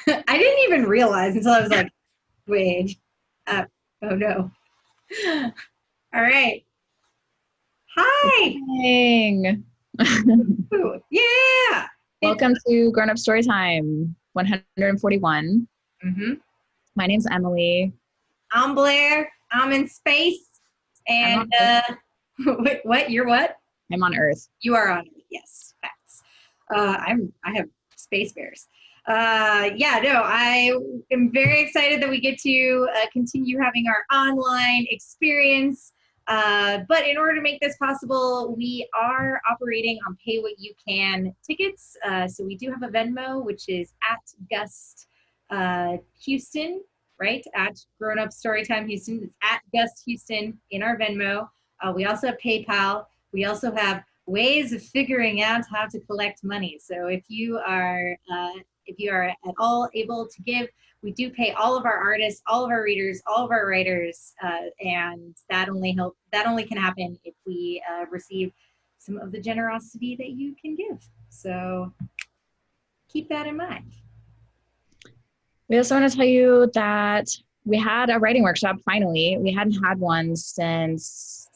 I didn't even realize until I was like, wait, oh no. All right. Hi. Dang. Ooh, yeah. Welcome to Grown Up Storytime 141. Mm-hmm. My name's Emily. I'm Blair. I'm in space. And what? You're what? I'm on Earth. You are on Earth. Yes, facts. I have space bears. I am very excited that we get to continue having our online experience. But in order to make this possible, we are operating on pay what you can tickets. So we do have a Venmo, which is at Gust Houston, right? At Grown Up Storytime Houston. It's at Gust Houston in our Venmo. We also have PayPal. We also have ways of figuring out how to collect money. So if you are at all able to give, we do pay all of our artists, all of our readers, all of our writers, and that only can happen if we receive some of the generosity that you can give. So keep that in mind. We also want to tell you that we had a writing workshop finally. We hadn't had one since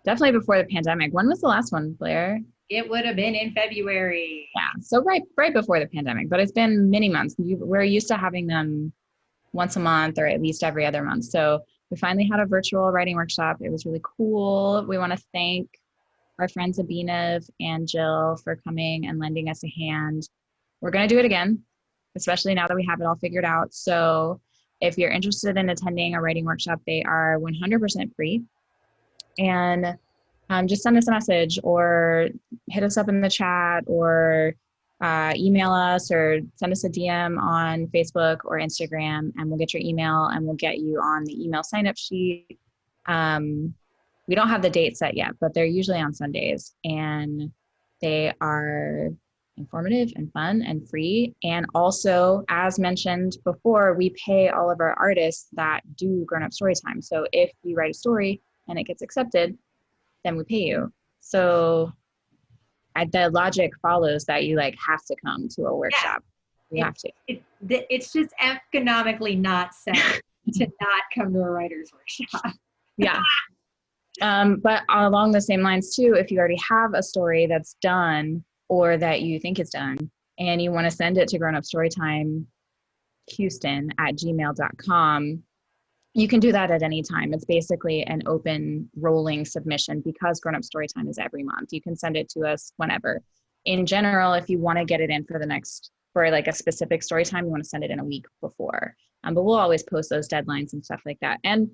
definitely before the pandemic. When was the last one, Blair? It would have been in February. Yeah, so right before the pandemic, but it's been many months. We're used to having them once a month or at least every other month. So we finally had a virtual writing workshop. It was really cool. We want to thank our friends Abhinav and Jill for coming and lending us a hand. We're going to do it again, especially now that we have it all figured out. So if you're interested in attending a writing workshop, they are 100% free. And just send us a message or hit us up in the chat or email us or send us a DM on Facebook or Instagram, and we'll get your email and we'll get you on the email sign-up sheet. We don't have the date set yet, but they're usually on Sundays, and they are informative and fun and free. And also, as mentioned before, we pay all of our artists that do Grown Up Storytime. So if you write a story and it gets accepted, then we pay you. So the logic follows that you have to come to a workshop. You have to. It's just economically not sound to not come to a writer's workshop. Yeah. But along the same lines too, if you already have a story that's done or that you think is done and you want to send it to grownupstorytimehouston@gmail.com, you can do that at any time. It's basically an open rolling submission because Grown Up Storytime is every month. You can send it to us whenever. In general, if you want to get it in for a specific story time, you want to send it in a week before. But we'll always post those deadlines and stuff like that. And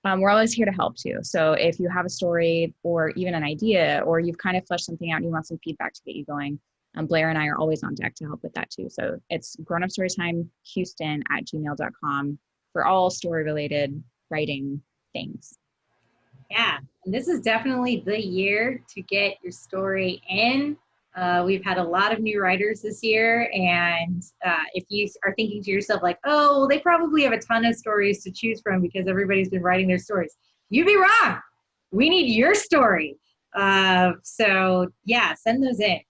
we're always here to help too. So if you have a story or even an idea, or you've kind of fleshed something out and you want some feedback to get you going, Blair and I are always on deck to help with that too. So it's grownupstorytimehouston@gmail.com for all story-related writing things. Yeah, and this is definitely the year to get your story in. We've had a lot of new writers this year, and if you are thinking to yourself oh, well, they probably have a ton of stories to choose from because everybody's been writing their stories, you'd be wrong. We need your story. So yeah, send those in.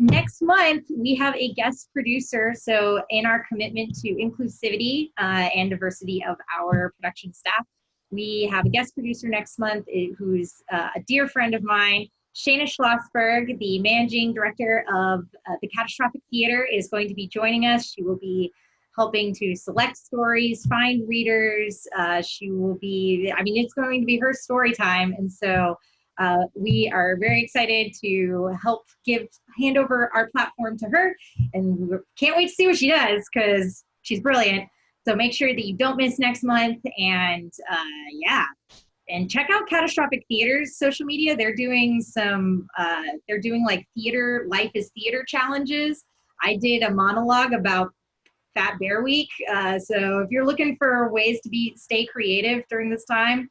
Next month, we have a guest producer. So in our commitment to inclusivity and diversity of our production staff, we have a guest producer next month who's a dear friend of mine. Shayna Schlossberg, the managing director of the Catastrophic Theater, is going to be joining us. She will be helping to select stories, find readers. She will be, it's going to be her story time. And so we are very excited to help hand over our platform to her, and we can't wait to see what she does because she's brilliant. So make sure that you don't miss next month, and and check out Catastrophic Theater's social media. They're doing theater, life is theater challenges. I did a monologue about Fat Bear Week. So if you're looking for ways to stay creative during this time,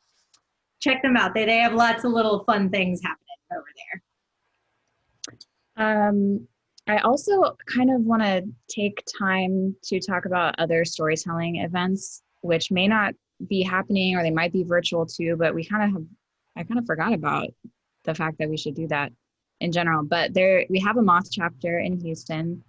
check them out. They have lots of little fun things happening over there. I also kind of want to take time to talk about other storytelling events, which may not be happening, or they might be virtual too, but I kind of forgot about the fact that we should do that in general. But we have a Moth chapter in Houston,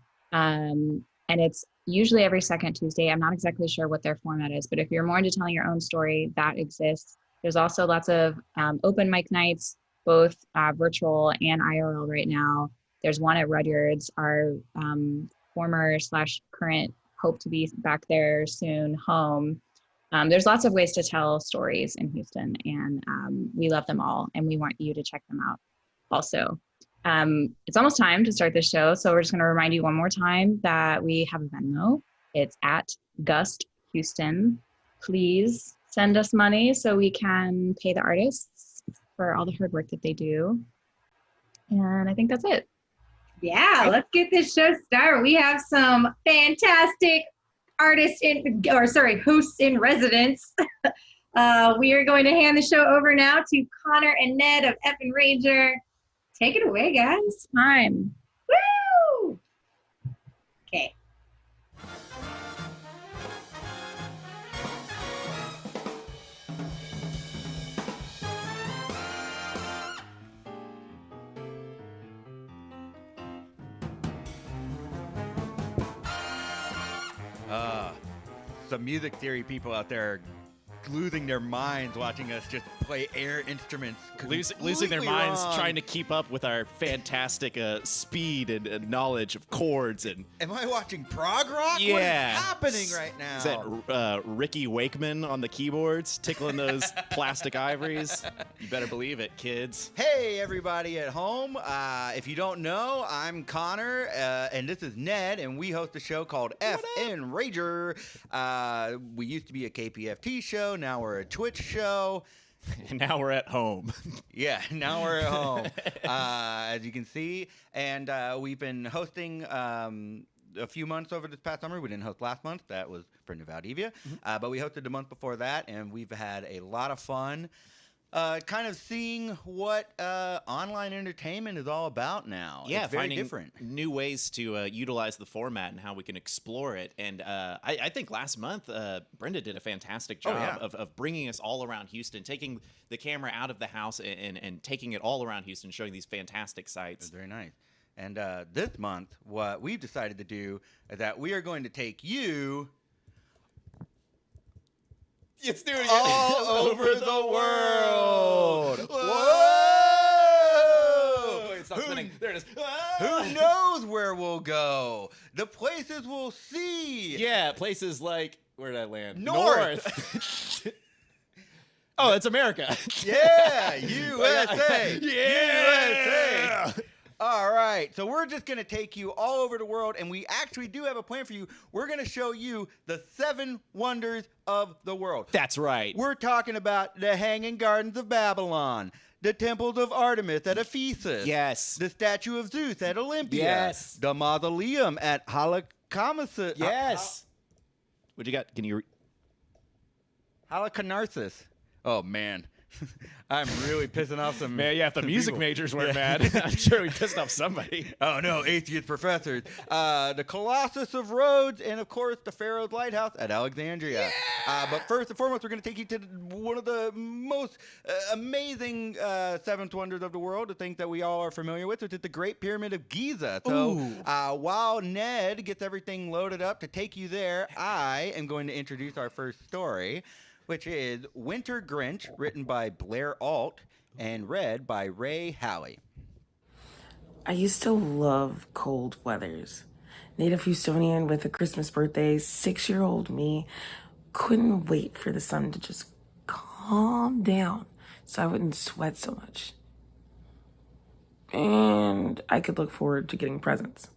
And it's usually every second Tuesday. I'm not exactly sure what their format is, but if you're more into telling your own story, that exists. There's also lots of open mic nights, both virtual and IRL right now. There's one at Rudyard's, our former / current, hope to be back there soon, home. There's lots of ways to tell stories in Houston, and we love them all, and we want you to check them out also. It's almost time to start the show, so we're just going to remind you one more time that we have a Venmo. It's at Gust Houston. Please send us money so we can pay the artists for all the hard work that they do. And I think that's it. Yeah, let's get this show started. We have some fantastic hosts in residence. We are going to hand the show over now to Connor and Ned of F and Ranger. Take it away, guys. Time. Woo! Okay. Some music theory people out there are losing their minds watching us just play air instruments. Losing their minds trying to keep up with our fantastic speed and knowledge of chords. And am I watching prog rock? Yeah. What is happening right now? Is that Ricky Wakeman on the keyboards tickling those plastic ivories? You better believe it, kids. Hey, everybody at home. If you don't know, I'm Connor, and this is Ned, and we host a show called F and Rager. We used to be a KPFT show. Now we're a Twitch show. And now we're at home. Yeah, now we're at home, as you can see. And we've been hosting a few months over this past summer. We didn't host last month. That was for Valdivia. But we hosted the month before that, and we've had a lot of fun kind of seeing what online entertainment is all about now. Yeah, it's very finding different. New ways to utilize the format and how we can explore it. And I think last month, Brenda did a fantastic job of bringing us all around Houston, taking the camera out of the house and taking it all around Houston, showing these fantastic sights. It's very nice. And this month, what we've decided to do is that we are going to take you It's doing it all over the world. Whoa! It's not spinning. There it is. Who knows where we'll go? The places we'll see. Yeah, places like, where did I land? North. Oh, it's America. Yeah, USA. Yeah. USA. All right, so we're just going to take you all over the world, and we actually do have a plan for you. We're going to show you the 7 wonders of the world. That's right. We're talking about the Hanging Gardens of Babylon, the temples of Artemis at Ephesus. Yes. The statue of Zeus at Olympia. Yes. The mausoleum at Halicarnassus. Yes. What you got? Can you... Halicarnassus. Oh, man. I'm really pissing off some Man, yeah, if the music people. majors weren't mad, I'm sure we pissed off somebody. Oh, no, atheist professors. The Colossus of Rhodes, and, of course, the Pharaoh's Lighthouse at Alexandria. Yeah! But first and foremost, we're going to take you to one of the most amazing seventh wonders of the world, the thing that we all are familiar with, which is the Great Pyramid of Giza. So while Ned gets everything loaded up to take you there, I am going to introduce our first story, which is Winter Grinch, written by Blair Ault and read by Ray Hali. I used to love cold weathers. Native Houstonian with a Christmas birthday, 6-year-old me couldn't wait for the sun to just calm down so I wouldn't sweat so much. And I could look forward to getting presents.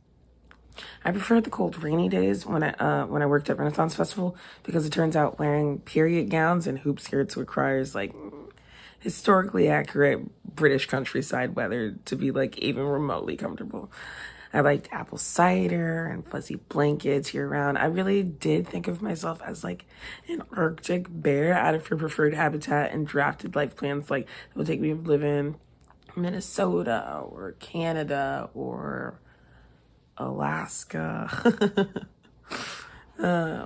I preferred the cold, rainy days when I worked at Renaissance Festival because it turns out wearing period gowns and hoop skirts requires like historically accurate British countryside weather to be like even remotely comfortable. I liked apple cider and fuzzy blankets year round. I really did think of myself as like an Arctic bear out of your preferred habitat and drafted life plans like that would take me to live in Minnesota or Canada or Alaska.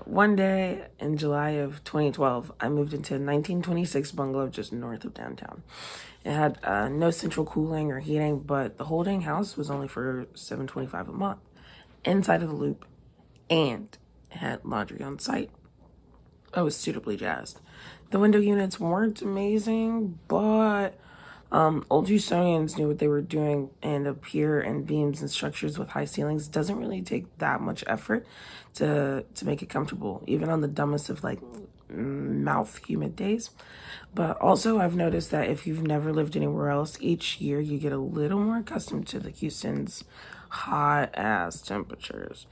One day in July of 2012, I moved into a 1926 bungalow just north of downtown. It had no central cooling or heating, but the whole dang house was only for $725 a month. Inside of the loop, and it had laundry on site. I was suitably jazzed. The window units weren't amazing, but old Houstonians knew what they were doing, and a pier and beams and structures with high ceilings doesn't really take that much effort to make it comfortable, even on the dumbest of like mouth humid days. But also I've noticed that if you've never lived anywhere else, each year you get a little more accustomed to the Houston's hot ass temperatures.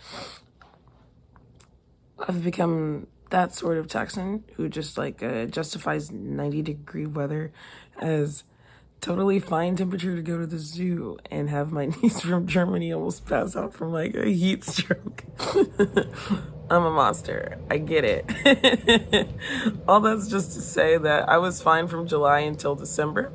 I've become that sort of Texan who just like justifies 90-degree weather as totally fine temperature to go to the zoo, and have my niece from Germany almost pass out from like a heat stroke. I'm a monster. I get it. All that's just to say that I was fine from July until December.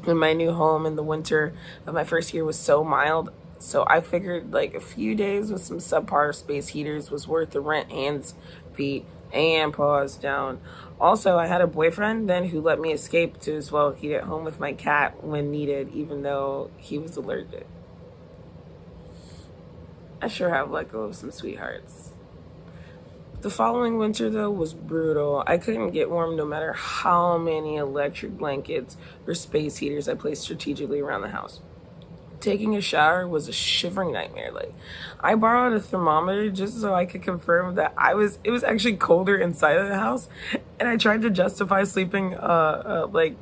In my new home, in the winter of my first year was so mild, so I figured like a few days with some subpar space heaters was worth the rent, hands, feet, and paws down. Also, I had a boyfriend then who let me escape to as well heat at home with my cat when needed, even though he was allergic. I sure have let go of some sweethearts. The following winter, though, was brutal. I couldn't get warm no matter how many electric blankets or space heaters I placed strategically around the house. Taking a shower was a shivering nightmare. Like, I borrowed a thermometer just so I could confirm that it was actually colder inside of the house, and I tried to justify sleeping,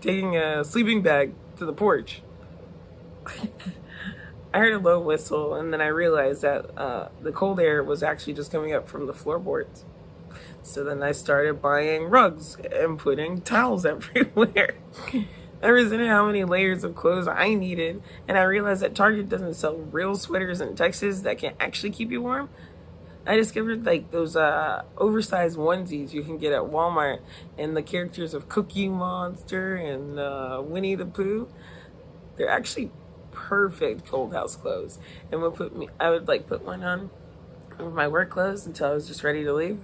taking a sleeping bag to the porch. I heard a low whistle, and then I realized that the cold air was actually just coming up from the floorboards. So then I started buying rugs and putting towels everywhere. I resented how many layers of clothes I needed, and I realized that Target doesn't sell real sweaters in Texas that can actually keep you warm. I discovered like those oversized onesies you can get at Walmart, and the characters of Cookie Monster and Winnie the Pooh. They're actually perfect cold house clothes, and I would put one on with my work clothes until I was just ready to leave.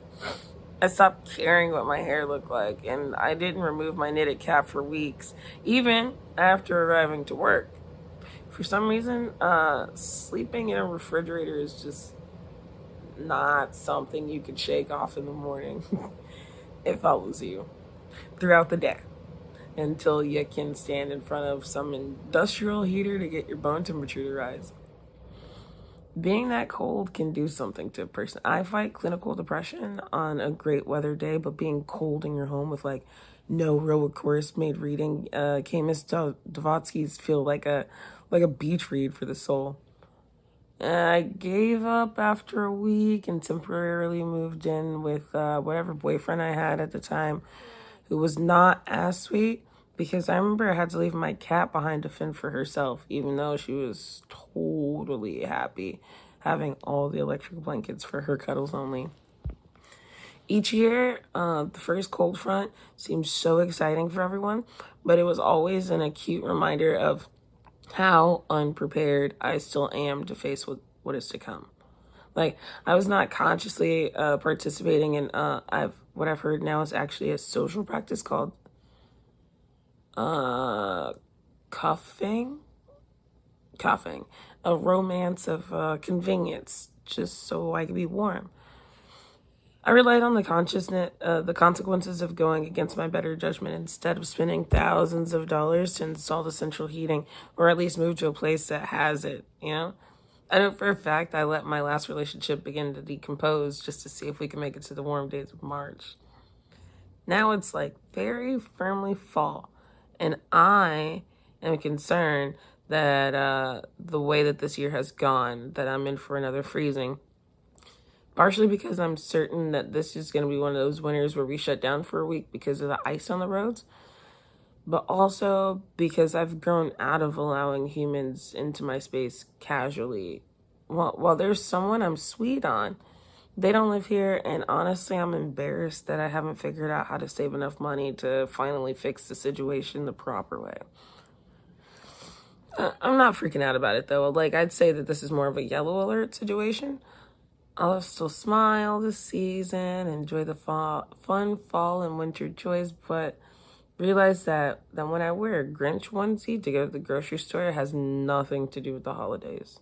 I stopped caring what my hair looked like, and I didn't remove my knitted cap for weeks, even after arriving to work. For some reason, sleeping in a refrigerator is just not something you can shake off in the morning. It follows you throughout the day until you can stand in front of some industrial heater to get your bone temperature to rise. Being that cold can do something to a person. I fight clinical depression on a great weather day, but being cold in your home with like no real course made reading Miss Davotsky's feel like a beach read for the soul. I gave up after a week and temporarily moved in with whatever boyfriend I had at the time, who was not as sweet, because I remember I had to leave my cat behind to fend for herself, even though she was totally happy having all the electric blankets for her cuddles only. Each year, the first cold front seemed so exciting for everyone, but it was always an acute reminder of how unprepared I still am to face what is to come. Like, I was not consciously participating in what I've heard now is actually a social practice called cuffing, a romance of convenience, just so I could be warm. I relied on the consequences of going against my better judgment instead of spending thousands of dollars to install the central heating, or at least move to a place that has it, you know? I know for a fact I let my last relationship begin to decompose just to see if we can make it to the warm days of March. Now it's like very firmly fall, and I am concerned that the way that this year has gone, that I'm in for another freezing. Partially because I'm certain that this is going to be one of those winters where we shut down for a week because of the ice on the roads, but also because I've grown out of allowing humans into my space casually. While there's someone I'm sweet on, they don't live here, and honestly, I'm embarrassed that I haven't figured out how to save enough money to finally fix the situation the proper way. I'm not freaking out about it, though. Like, I'd say that this is more of a yellow alert situation. I'll still smile this season, enjoy the fun fall and winter joys, but realize that when I wear a Grinch onesie to go to the grocery store, it has nothing to do with the holidays.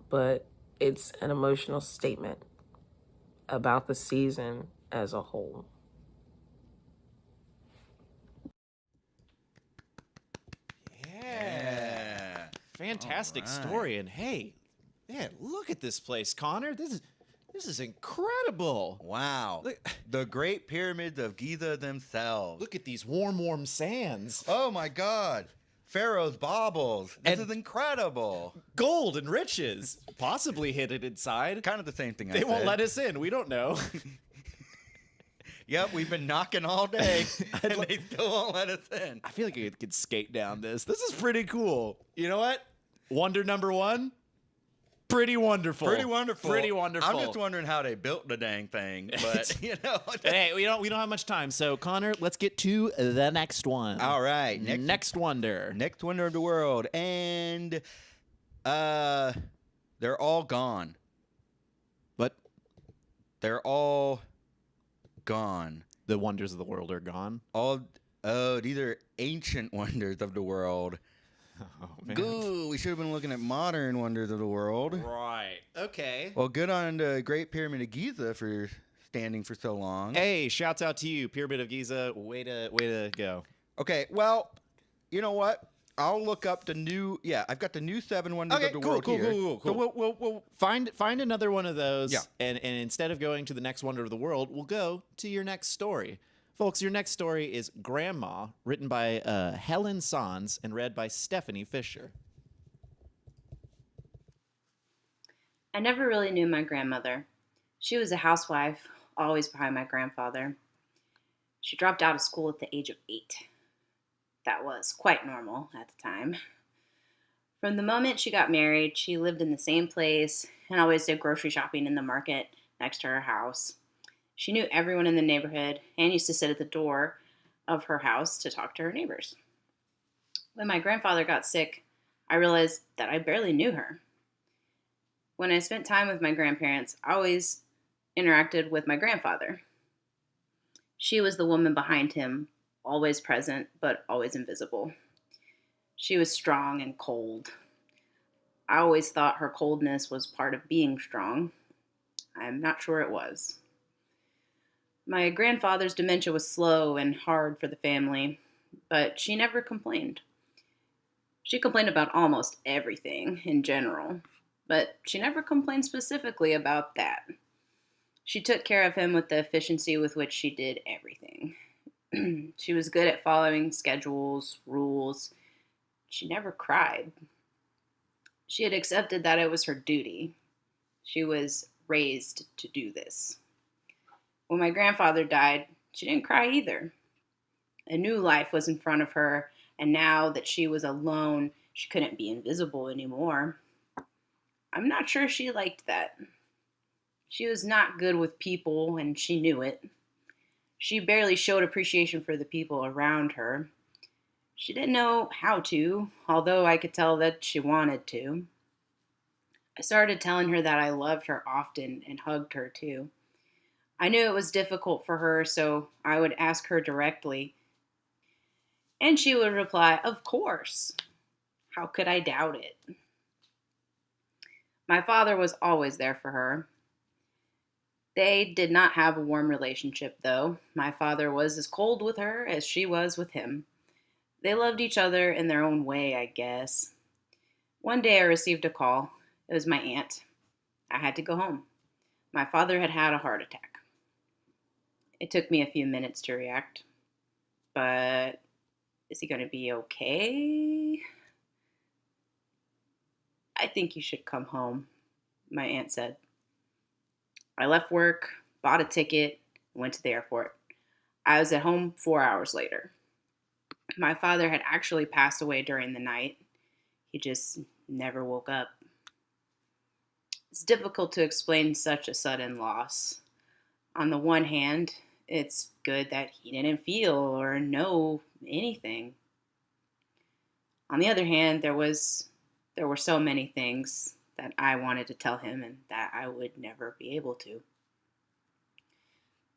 But it's an emotional statement about the season as a whole. Yeah. Fantastic story. And hey, man, look at this place, Connor. This is incredible. Wow. Look, the Great Pyramids of Giza themselves. look at these warm sands. Oh my God. Pharaoh's baubles. This And- is incredible. Gold and riches. Possibly hidden inside. Kind of the same thing I They said. won't let us in. We don't know. Yep, we've been knocking all day, and they still won't let us in. I feel like I could skate down this. This is pretty cool. You know what? Wonder number one. Pretty wonderful. Pretty wonderful. Pretty wonderful. I'm just wondering how they built the dang thing, but you know. Hey, we don't have much time. So Connor, let's get to the next one. All right, next wonder. Next wonder of the world, and they're all gone. But They're all gone. the wonders of the world are gone. These are ancient wonders of the world. Oh man. Ooh, we should have been looking at modern wonders of the world. Right. Okay. Well, good on the Great Pyramid of Giza for standing for so long. Hey, shouts out to you, Pyramid of Giza. Way to go. Okay, well, you know what? I'll look up the new. Yeah, I've got the new 7 wonders of the world here. Cool. So we'll Find another one of those. Yeah. And instead of going to the next wonder of the world, we'll go to your next story. Folks, your next story is Grandma, written by Helen Sans and read by Stephanie Fisher. I never really knew my grandmother. She was a housewife, always behind my grandfather. She dropped out of school at the age of 8. That was quite normal at the time. From the moment she got married, she lived in the same place and always did grocery shopping in the market next to her house. She knew everyone in the neighborhood and used to sit at the door of her house to talk to her neighbors. When my grandfather got sick, I realized that I barely knew her. When I spent time with my grandparents, I always interacted with my grandfather. She was the woman behind him, always present, but always invisible. She was strong and cold. I always thought her coldness was part of being strong. I'm not sure it was. My grandfather's dementia was slow and hard for the family, but she never complained. She complained about almost everything in general, but she never complained specifically about that. She took care of him with the efficiency with which she did everything. She was good at following schedules, rules. She never cried. She had accepted that it was her duty. She was raised to do this. When my grandfather died, she didn't cry either. A new life was in front of her, and now that she was alone, she couldn't be invisible anymore. I'm not sure she liked that. She was not good with people, and she knew it. She barely showed appreciation for the people around her. She didn't know how to, although I could tell that she wanted to. I started telling her that I loved her often and hugged her too. I knew it was difficult for her, so I would ask her directly. And she would reply, "Of course." How could I doubt it? My father was always there for her. They did not have a warm relationship, though. My father was as cold with her as she was with him. They loved each other in their own way, I guess. One day I received a call. It was my aunt. I had to go home. My father had had a heart attack. It took me a few minutes to react. But is he going to be okay? I think you should come home, my aunt said. I left work, bought a ticket, and went to the airport. I was at home 4 hours later. My father had actually passed away during the night. He just never woke up. It's difficult to explain such a sudden loss. On the one hand, it's good that he didn't feel or know anything. On the other hand, there were so many things that I wanted to tell him and that I would never be able to.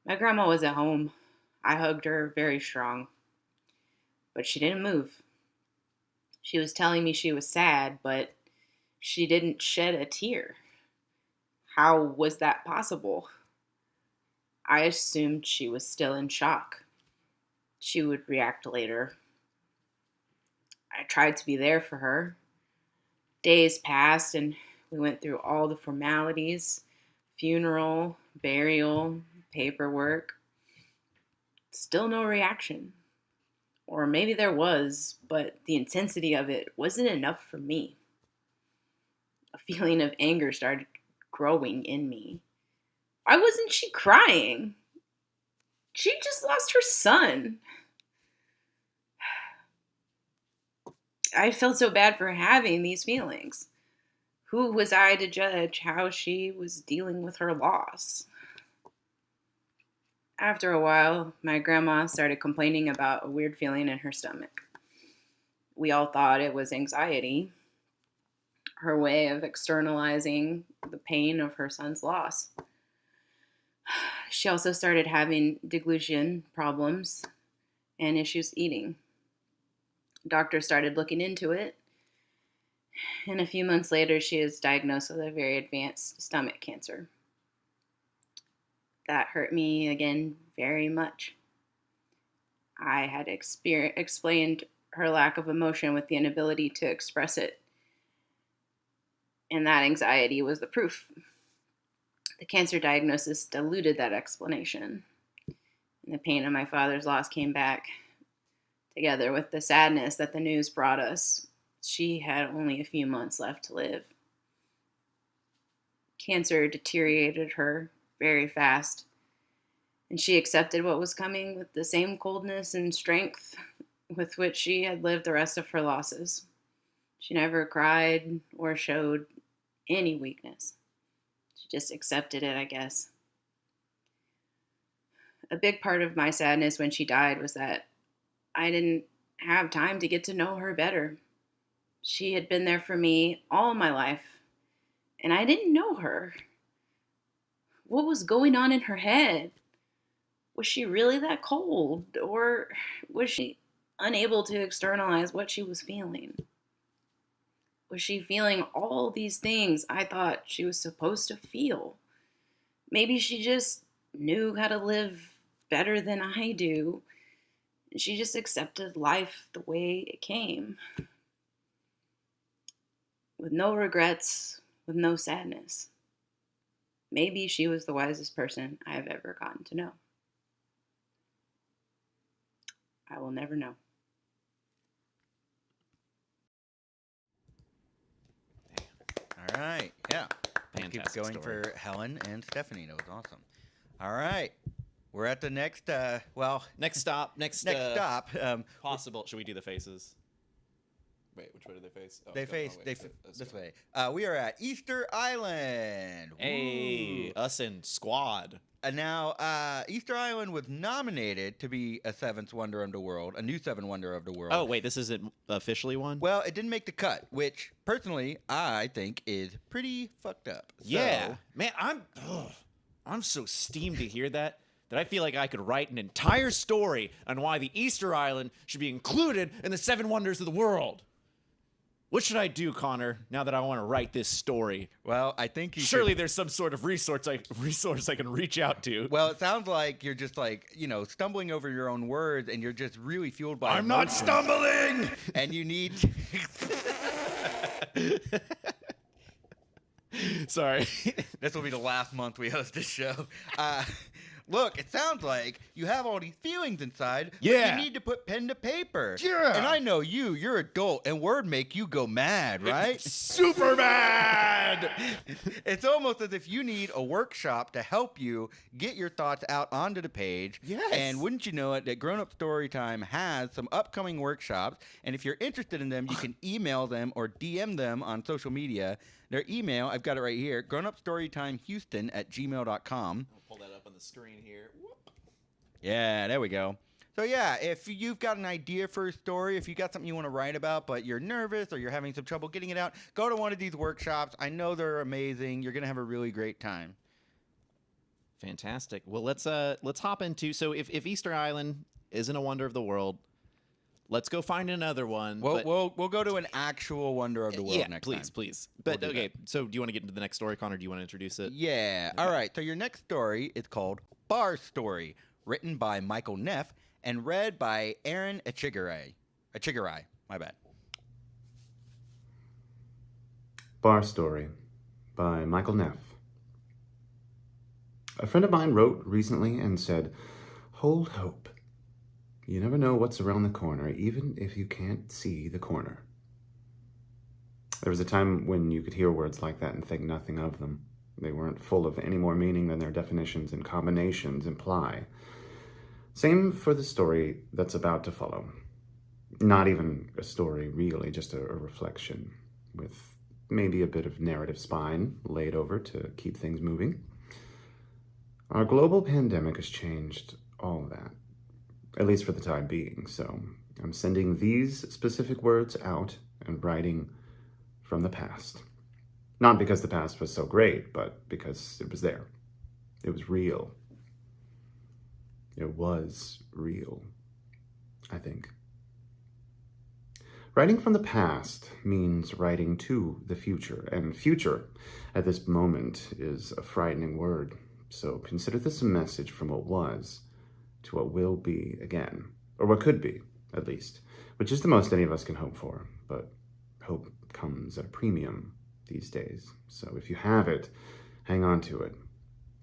My grandma was at home. I hugged her very strong, but she didn't move. She was telling me she was sad, but she didn't shed a tear. How was that possible? I assumed she was still in shock. She would react later. I tried to be there for her. Days passed and we went through all the formalities, funeral, burial, paperwork. Still no reaction. Or maybe there was, but the intensity of it wasn't enough for me. A feeling of anger started growing in me. Why wasn't she crying? She just lost her son. I felt so bad for having these feelings. Who was I to judge how she was dealing with her loss? After a while, my grandma started complaining about a weird feeling in her stomach. We all thought it was anxiety, her way of externalizing the pain of her son's loss. She also started having deglution problems and issues eating. Doctors started looking into it, and a few months later, she was diagnosed with a very advanced stomach cancer. That hurt me again very much. I had explained her lack of emotion with the inability to express it, and that anxiety was the proof. The cancer diagnosis diluted that explanation, and the pain of my father's loss came back together with the sadness that the news brought us. She had only a few months left to live. Cancer deteriorated her very fast, and she accepted what was coming with the same coldness and strength with which she had lived the rest of her losses. She never cried or showed any weakness. She just accepted it, I guess. A big part of my sadness when she died was that I didn't have time to get to know her better. She had been there for me all my life, and I didn't know her. What was going on in her head? Was she really that cold, or was she unable to externalize what she was feeling? Was she feeling all these things I thought she was supposed to feel? Maybe she just knew how to live better than I do. She just accepted life the way it came. With no regrets, with no sadness. Maybe she was the wisest person I have ever gotten to know. I will never know. All right. Yeah. Fantastic Keep going story. for Helen and Stephanie. That was awesome. All right. We're at the next, Next stop. next stop. Possible. Should we do the faces? Wait, which way do they face? Oh, They go- face oh, wait, they so- let's this go. way. We are at Easter Island. Hey, Woo. us and squad. And now, Easter Island was nominated to be a seventh wonder of the world, a new seventh wonder of the world. Oh, wait, this isn't officially one? Well, it didn't make the cut, which personally I think is pretty fucked up. Yeah. So, Man, I'm so steamed to hear that I feel like I could write an entire story on why the Easter Island should be included in the seven wonders of the world. What should I do, Connor, now that I want to write this story? well, I think you Surely should, there's some sort of resource I can reach out to. well, it sounds like you're just like, stumbling over your own words and you're just really fueled by I'm not emotion. stumbling! And you need Sorry. This will be the last month we host this show. Look, it sounds like you have all these feelings inside. But Yeah. you need to put pen to paper. Yeah. And I know you're adult, and word make you go mad, right? Super bad! It's almost as if you need a workshop to help you get your thoughts out onto the page. Yes. And wouldn't you know it, that Grown Up Storytime has some upcoming workshops. And if you're interested in them, you can email them or DM them on social media. Their email, I've got it right here, grownupstorytimehouston@gmail.com. I'll pull that up on the screen here. Whoop. Yeah, there we go. So yeah, if you've got an idea for a story, if you got something you want to write about, but you're nervous or you're having some trouble getting it out, go to one of these workshops. I know they're amazing. You're gonna have a really great time. Fantastic. Well, let's hop into, so if Easter Island isn't a wonder of the world, let's go find another one. We'll go to an actual wonder of the world next time. Please. But okay, so do you want to get into the next story, Connor? Do you want to introduce it? Yeah. Okay. All right. So your next story is called Bar Story, written by Michael Neff and read by Aaron Echegaray. My bad. Bar Story by Michael Neff. A friend of mine wrote recently and said, "Hold hope. You never know what's around the corner, even if you can't see the corner." There was a time when you could hear words like that and think nothing of them. They weren't full of any more meaning than their definitions and combinations imply. Same for the story that's about to follow. Not even a story, really, just a reflection, with maybe a bit of narrative spine laid over to keep things moving. Our global pandemic has changed all of that, at least for the time being, so I'm sending these specific words out and writing from the past. Not because the past was so great, but because it was there. It was real. It was real, I think. Writing from the past means writing to the future, and future at this moment is a frightening word. So consider this a message from what was to what will be again, or what could be, at least, which is the most any of us can hope for, but hope comes at a premium these days. So if you have it, hang on to it,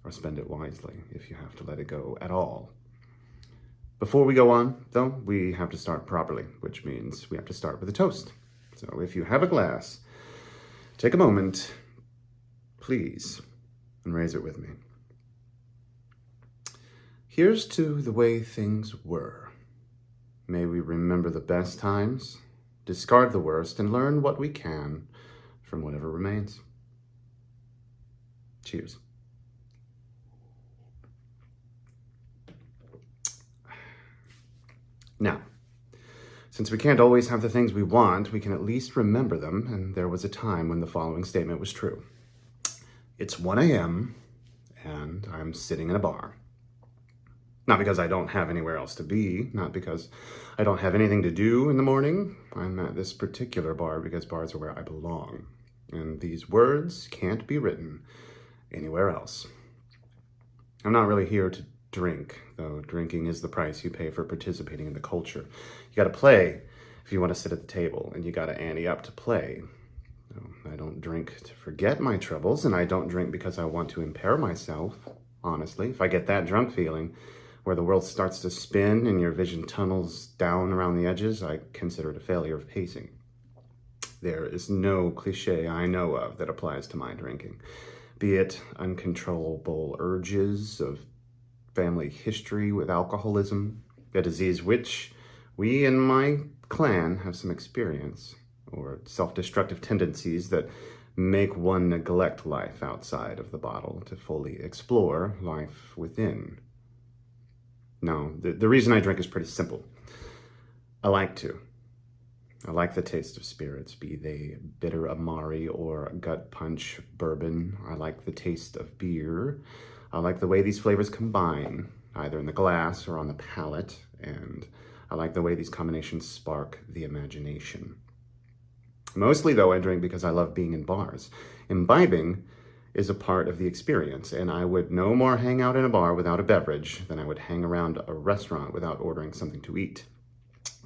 or spend it wisely if you have to let it go at all. Before we go on, though, we have to start properly, which means we have to start with a toast. So if you have a glass, take a moment, please, and raise it with me. Here's to the way things were. May we remember the best times, discard the worst, and learn what we can from whatever remains. Cheers. Now, since we can't always have the things we want, we can at least remember them, and there was a time when the following statement was true. It's 1 a.m., and I'm sitting in a bar. Not because I don't have anywhere else to be, not because I don't have anything to do in the morning. I'm at this particular bar because bars are where I belong, and these words can't be written anywhere else. I'm not really here to drink, though drinking is the price you pay for participating in the culture. You gotta play if you want to sit at the table, and you gotta ante up to play. I don't drink to forget my troubles, and I don't drink because I want to impair myself. Honestly, if I get that drunk feeling where the world starts to spin and your vision tunnels down around the edges, I consider it a failure of pacing. There is no cliche I know of that applies to my drinking, be it uncontrollable urges of family history with alcoholism, a disease which we in my clan have some experience, or self-destructive tendencies that make one neglect life outside of the bottle to fully explore life within. No, the reason I drink is pretty simple. I like to. I like the taste of spirits, be they bitter Amari or gut punch bourbon. I like the taste of beer. I like the way these flavors combine, either in the glass or on the palate, and I like the way these combinations spark the imagination. Mostly, though, I drink because I love being in bars. Imbibing is a part of the experience, and I would no more hang out in a bar without a beverage than I would hang around a restaurant without ordering something to eat.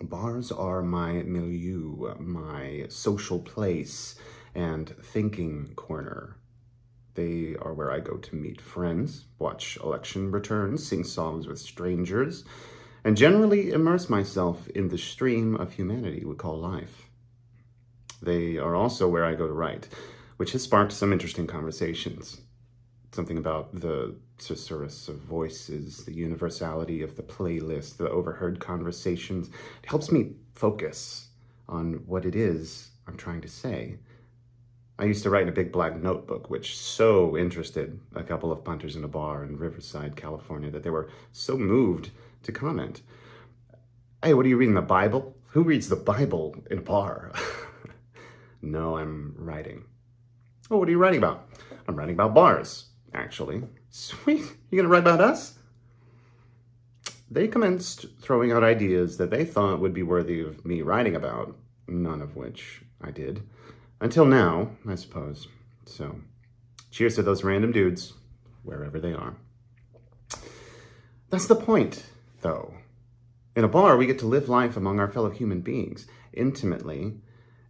Bars are my milieu, my social place, and thinking corner. They are where I go to meet friends, watch election returns, sing songs with strangers, and generally immerse myself in the stream of humanity we call life. They are also where I go to write, which has sparked some interesting conversations. Something about the susurrus of voices, the universality of the playlist, the overheard conversations. It helps me focus on what it is I'm trying to say. I used to write in a big black notebook, which so interested a couple of punters in a bar in Riverside, California, that they were so moved to comment. Hey, what are you reading, the Bible? Who reads the Bible in a bar? No, I'm writing. Oh, what are you writing about? I'm writing about bars, actually. Sweet, you gonna write about us? They commenced throwing out ideas that they thought would be worthy of me writing about, none of which I did. Until now, I suppose. So, cheers to those random dudes, wherever they are. That's the point, though. In a bar, we get to live life among our fellow human beings, intimately,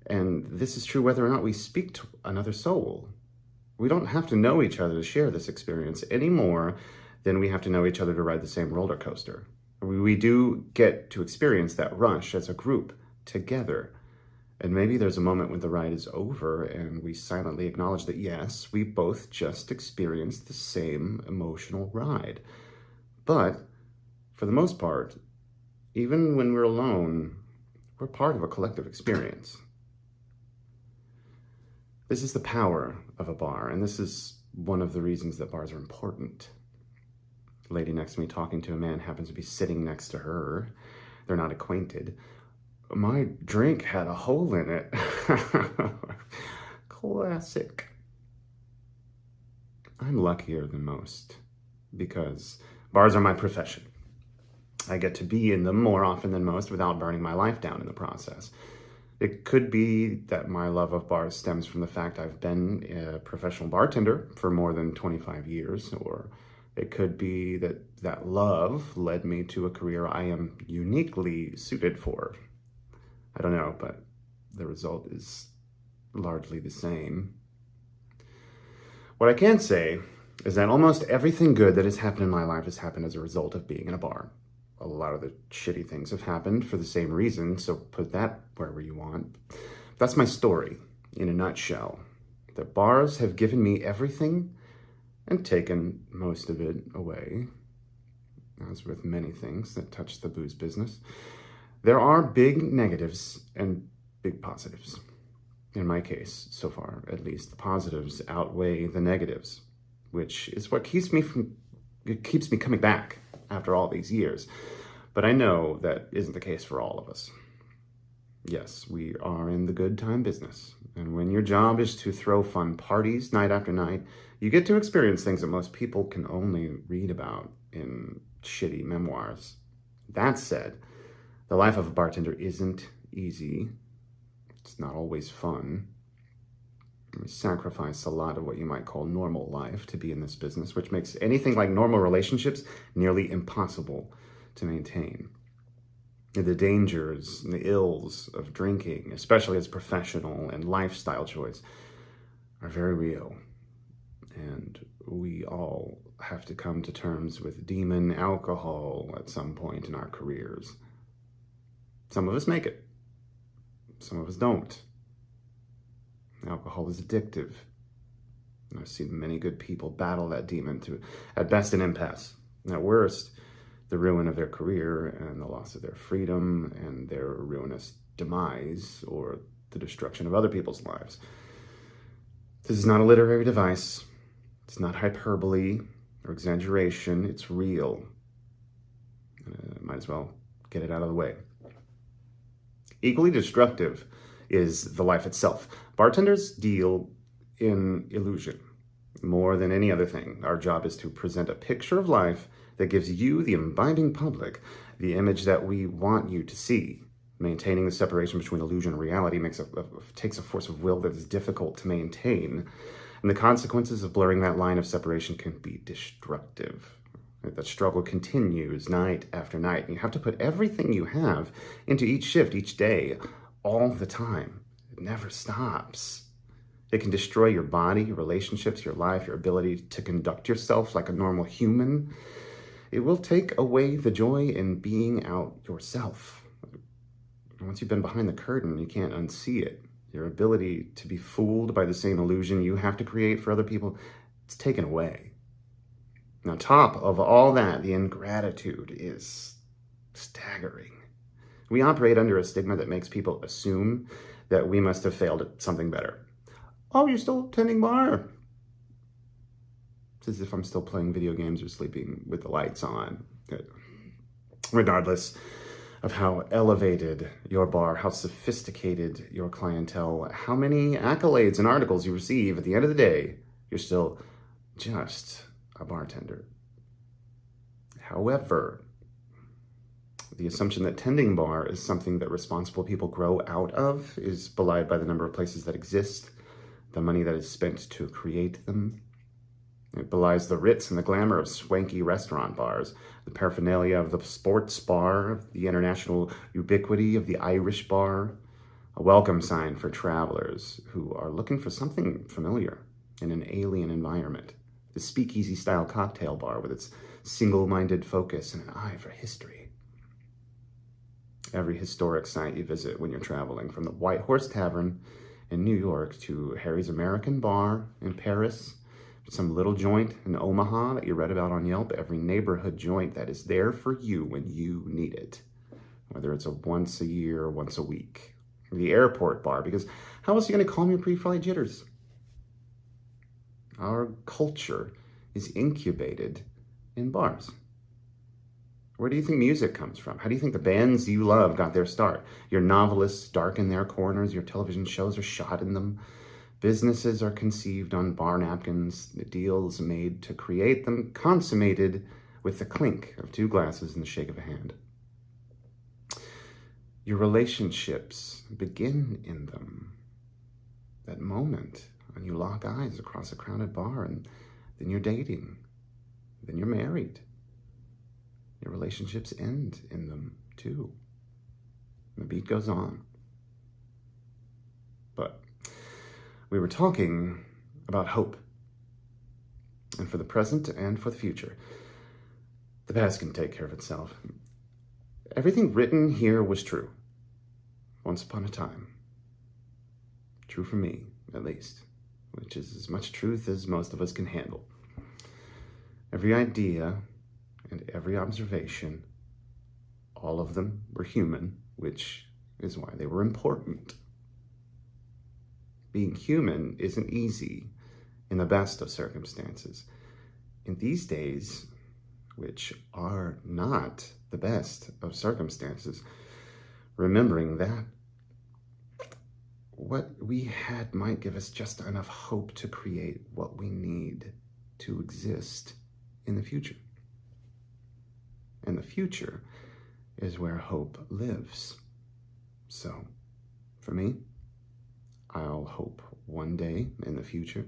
and this is true whether or not we speak to another soul. We don't have to know each other to share this experience any more than we have to know each other to ride the same roller coaster. We do get to experience that rush as a group, together. And maybe there's a moment when the ride is over and we silently acknowledge that, yes, we both just experienced the same emotional ride. But, for the most part, even when we're alone, we're part of a collective experience. This is the power of a bar, and this is one of the reasons that bars are important. The lady next to me talking to a man happens to be sitting next to her. They're not acquainted. My drink had a hole in it. Classic. I'm luckier than most because bars are my profession. I get to be in them more often than most without burning my life down in the process. It could be that my love of bars stems from the fact I've been a professional bartender for more than 25 years, or it could be that that love led me to a career I am uniquely suited for. I don't know, but the result is largely the same. What I can say is that almost everything good that has happened in my life has happened as a result of being in a bar. A lot of the shitty things have happened for the same reason, so put that wherever you want. That's my story, in a nutshell. The bars have given me everything and taken most of it away, as with many things that touch the booze business. There are big negatives and big positives. In my case, so far, at least, the positives outweigh the negatives, which is what keeps me coming back after all these years. But I know that isn't the case for all of us. Yes, we are in the good time business. And when your job is to throw fun parties night after night, you get to experience things that most people can only read about in shitty memoirs. That said, the life of a bartender isn't easy. It's not always fun. We sacrifice a lot of what you might call normal life to be in this business, which makes anything like normal relationships nearly impossible to maintain. The dangers and the ills of drinking, especially as a professional and lifestyle choice, are very real. And we all have to come to terms with demon alcohol at some point in our careers. Some of us make it. Some of us don't. Alcohol is addictive. I've seen many good people battle that demon to, at best, an impasse. And at worst, the ruin of their career and the loss of their freedom and their ruinous demise or the destruction of other people's lives. This is not a literary device. It's not hyperbole or exaggeration. It's real. Might as well get it out of the way. Equally destructive is the life itself. Bartenders deal in illusion more than any other thing. Our job is to present a picture of life that gives you, the imbibing public, the image that we want you to see. Maintaining the separation between illusion and reality takes a force of will that is difficult to maintain. And the consequences of blurring that line of separation can be destructive. That struggle continues night after night. And you have to put everything you have into each shift, each day, all the time. It never stops. It can destroy your body, your relationships, your life, your ability to conduct yourself like a normal human. It will take away the joy in being out yourself. Once you've been behind the curtain, you can't unsee it. Your ability to be fooled by the same illusion you have to create for other people, it's taken away. And on top of all that, the ingratitude is staggering. We operate under a stigma that makes people assume that we must have failed at something better. Oh, you're still tending bar? It's as if I'm still playing video games or sleeping with the lights on. Regardless of how elevated your bar, how sophisticated your clientele, how many accolades and articles you receive, at the end of the day, you're still just a bartender. However, The assumption that tending bar is something that responsible people grow out of is belied by the number of places that exist, the money that is spent to create them. It belies the ritz and the glamour of swanky restaurant bars, the paraphernalia of the sports bar, the international ubiquity of the Irish bar, a welcome sign for travelers who are looking for something familiar in an alien environment. The speakeasy-style cocktail bar with its single-minded focus and an eye for history. Every historic site you visit when you're traveling, from the White Horse Tavern in New York to Harry's American Bar in Paris, some little joint in Omaha that you read about on Yelp, every neighborhood joint that is there for you when you need it, whether it's a once a year or once a week. The airport bar, because how else are you going to calm your pre-flight jitters? Our culture is incubated in bars. Where do you think music comes from? How do you think the bands you love got their start? Your novelists darken their corners, your television shows are shot in them. Businesses are conceived on bar napkins, the deals made to create them consummated with the clink of two glasses and the shake of a hand. Your relationships begin in them. That moment when you lock eyes across a crowded bar, and then you're dating, then you're married. Your relationships end in them too. And the beat goes on. But we were talking about hope. And for the present and for the future. The past can take care of itself. Everything written here was true. Once upon a time. True for me, at least. Which is as much truth as most of us can handle. Every idea and every observation, all of them were human, which is why they were important. Being human isn't easy in the best of circumstances. In these days, which are not the best of circumstances, remembering that what we had might give us just enough hope to create what we need to exist in the future. And the future is where hope lives. So, for me, I'll hope one day in the future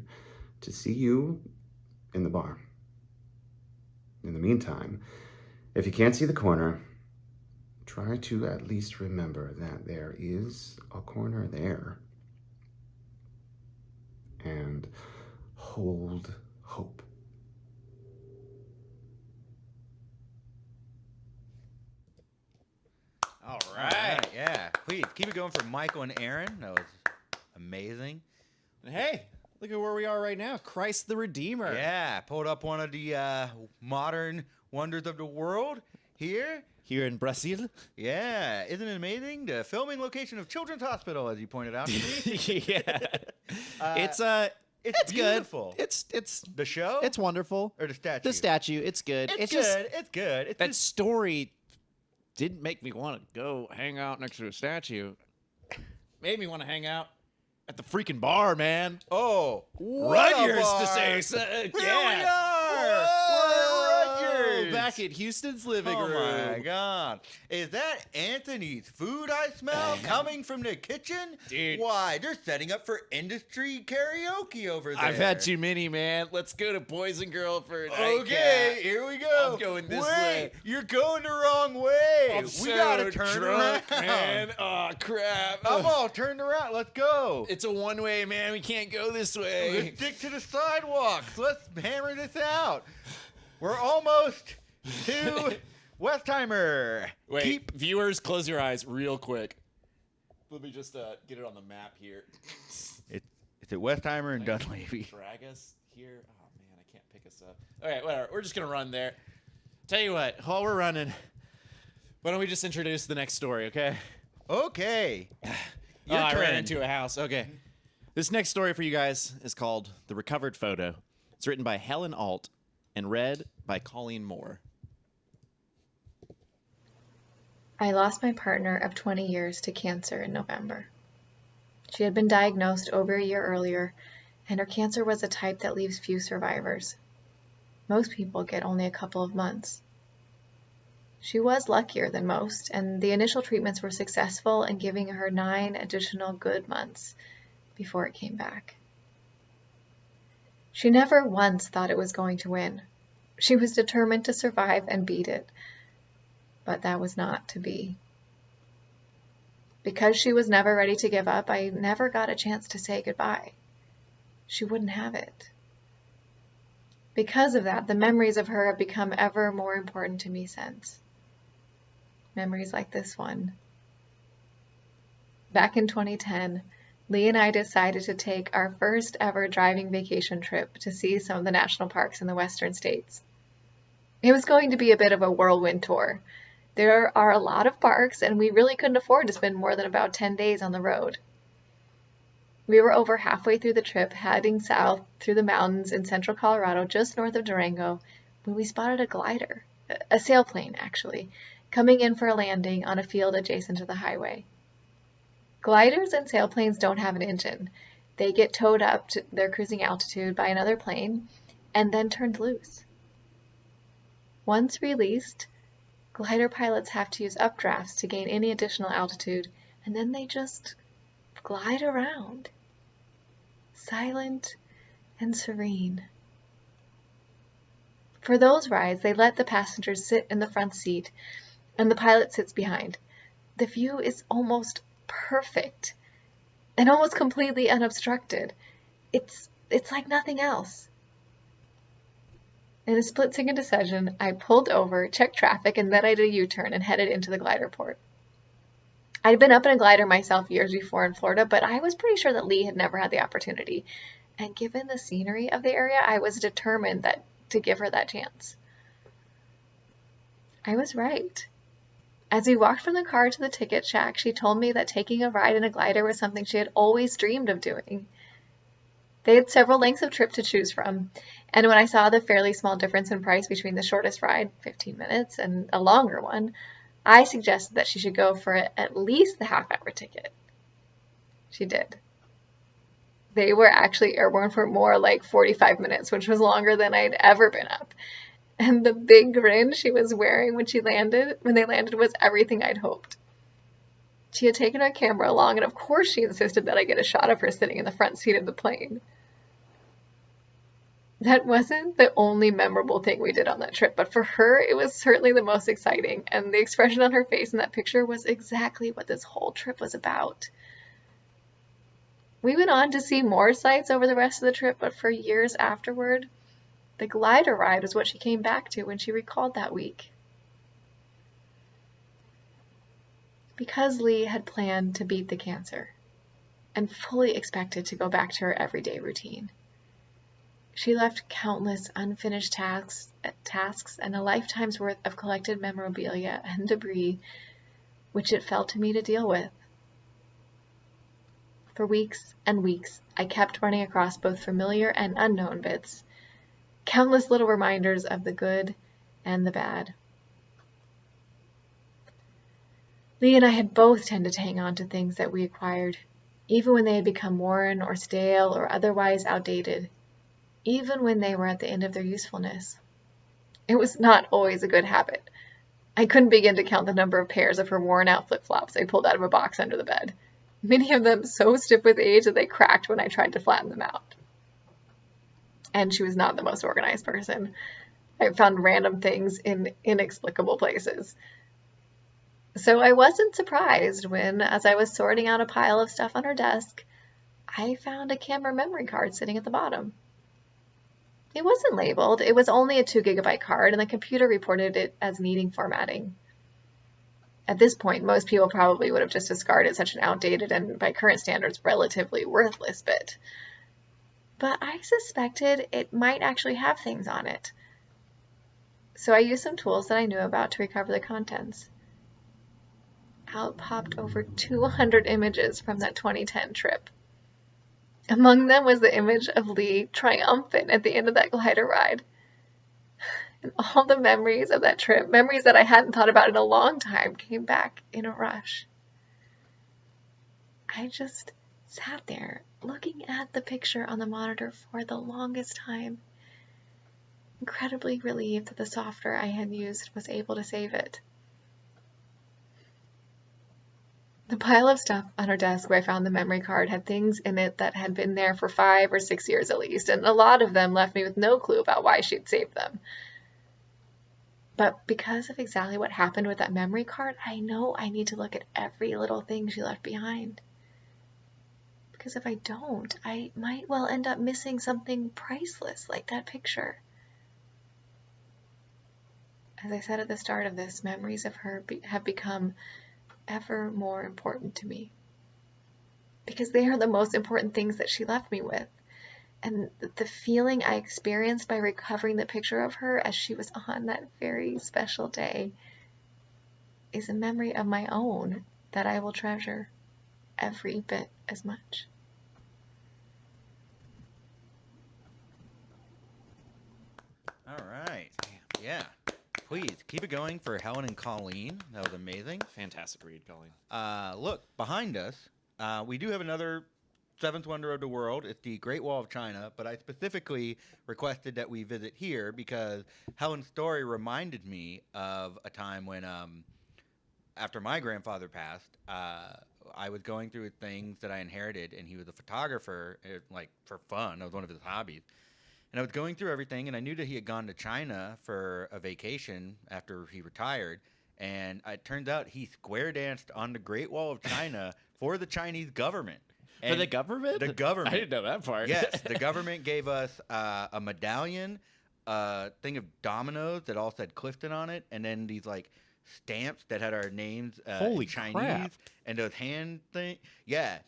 to see you in the bar. In the meantime, if you can't see the corner, try to at least remember that there is a corner there. And hold hope. All right. Yeah. Please keep it going for Michael and Aaron. That was amazing. And hey, look at where we are right now. Christ the Redeemer. Yeah. Pulled up one of the modern wonders of the world here. Here in Brazil. Yeah. Isn't it amazing? The filming location of Children's Hospital, as you pointed out to me. Yeah. It's beautiful. Good. It's the show? It's wonderful. Or the statue? The statue. It's good. It's good. It's good. It's that story didn't make me want to go hang out next to a statue. Made me want to hang out at the freaking bar, man. Oh, Rutgers to say so. Here we Yeah. are. Whoa. Rutgers. Back at Houston's living room. Oh my God. Is that Anthony's food I smell coming from the kitchen? Dude. Why, they're setting up for industry karaoke over there. I've had too many, man. Let's go to Boys and Girl for a nightcap. Okay, here we go. I'm going this Wait, way. You're going the wrong way. I'm We so gotta turn drunk, around. man. Oh, crap. I'm all turned around. Let's go. It's a one-way, man. We can't go this way. Let's stick to the sidewalks. Let's hammer this out. We're almost to Westheimer. Wait, viewers, close your eyes real quick. Let me just get it on the map here. It's at Westheimer and Dunleavy. Drag us here. Oh, man, I can't pick us up. All right, whatever. We're just going to run there. Tell you what, while we're running, why don't we just introduce the next story, okay? Okay. I ran into a house. Okay. This next story for you guys is called The Recovered Photo. It's written by Helen Ault and read by Colleen Moore. I lost my partner of 20 years to cancer in November. She had been diagnosed over a year earlier, and her cancer was a type that leaves few survivors. Most people get only a couple of months. She was luckier than most, and the initial treatments were successful in giving her 9 additional good months before it came back. She never once thought it was going to win. She was determined to survive and beat it, but that was not to be. Because she was never ready to give up, I never got a chance to say goodbye. She wouldn't have it. Because of that, the memories of her have become ever more important to me since. Memories like this one. Back in 2010, Lee and I decided to take our first ever driving vacation trip to see some of the national parks in the western states. It was going to be a bit of a whirlwind tour. There are a lot of parks, and we really couldn't afford to spend more than about 10 days on the road. We were over halfway through the trip, heading south through the mountains in central Colorado, just north of Durango, when we spotted a glider, a sailplane actually, coming in for a landing on a field adjacent to the highway. Gliders and sailplanes don't have an engine. They get towed up to their cruising altitude by another plane and then turned loose. Once released, glider pilots have to use updrafts to gain any additional altitude, and then they just glide around, silent and serene. For those rides, they let the passengers sit in the front seat, and the pilot sits behind. The view is almost perfect and almost completely unobstructed. It's like nothing else. In a split-second decision, I pulled over, checked traffic, and then I did a U-turn and headed into the glider port. I'd been up in a glider myself years before in Florida, but I was pretty sure that Lee had never had the opportunity. And given the scenery of the area, I was determined to give her that chance. I was right. As we walked from the car to the ticket shack, she told me that taking a ride in a glider was something she had always dreamed of doing. They had several lengths of trip to choose from, and when I saw the fairly small difference in price between the shortest ride, 15 minutes, and a longer one, I suggested that she should go for at least the half-hour ticket. She did. They were actually airborne for more like 45 minutes, which was longer than I'd ever been up. And the big grin she was wearing when they landed was everything I'd hoped. She had taken her camera along, and of course she insisted that I get a shot of her sitting in the front seat of the plane. That wasn't the only memorable thing we did on that trip, but for her, it was certainly the most exciting, and the expression on her face in that picture was exactly what this whole trip was about. We went on to see more sights over the rest of the trip, but for years afterward, the glider ride was what she came back to when she recalled that week. Because Lee had planned to beat the cancer and fully expected to go back to her everyday routine, she left countless unfinished tasks and a lifetime's worth of collected memorabilia and debris, which it fell to me to deal with. For weeks and weeks, I kept running across both familiar and unknown bits, countless little reminders of the good and the bad. Lee and I had both tended to hang on to things that we acquired, even when they had become worn or stale or otherwise outdated, even when they were at the end of their usefulness. It was not always a good habit. I couldn't begin to count the number of pairs of her worn-out flip-flops I pulled out of a box under the bed, many of them so stiff with age that they cracked when I tried to flatten them out. And she was not the most organized person. I found random things in inexplicable places. So I wasn't surprised when, as I was sorting out a pile of stuff on her desk, I found a camera memory card sitting at the bottom. It wasn't labeled. It was only a 2-gigabyte card, and the computer reported it as needing formatting. At this point, most people probably would have just discarded such an outdated and, by current standards, relatively worthless bit. But I suspected it might actually have things on it. So I used some tools that I knew about to recover the contents. Out popped over 200 images from that 2010 trip. Among them was the image of Lee triumphant at the end of that glider ride. And all the memories of that trip, memories that I hadn't thought about in a long time, came back in a rush. I just sat there looking at the picture on the monitor for the longest time, incredibly relieved that the software I had used was able to save it. The pile of stuff on her desk where I found the memory card had things in it that had been there for 5 or 6 years at least, and a lot of them left me with no clue about why she'd saved them. But because of exactly what happened with that memory card, I know I need to look at every little thing she left behind. Because if I don't, I might well end up missing something priceless like that picture. As I said at the start of this, memories of her have become ever more important to me. Because they are the most important things that she left me with. And the feeling I experienced by recovering the picture of her as she was on that very special day is a memory of my own that I will treasure every bit as much. All right. Yeah. Please keep it going for Helen and Colleen. That was amazing. Fantastic read, Colleen. Look, behind us, we do have another seventh wonder of the world. It's the Great Wall of China, but I specifically requested that we visit here because Helen's story reminded me of a time when, after my grandfather passed, I was going through things that I inherited, and he was a photographer, like for fun. That was one of his hobbies. And I was going through everything, and I knew that he had gone to China for a vacation after he retired. And it turns out he square danced on the Great Wall of China for the Chinese government. For the government? The government. I didn't know that part. Yes, the government gave us a medallion, a thing of dominoes that all said Clifton on it, and then these like stamps that had our names Holy in Chinese, crap. and those hand thing. Yeah.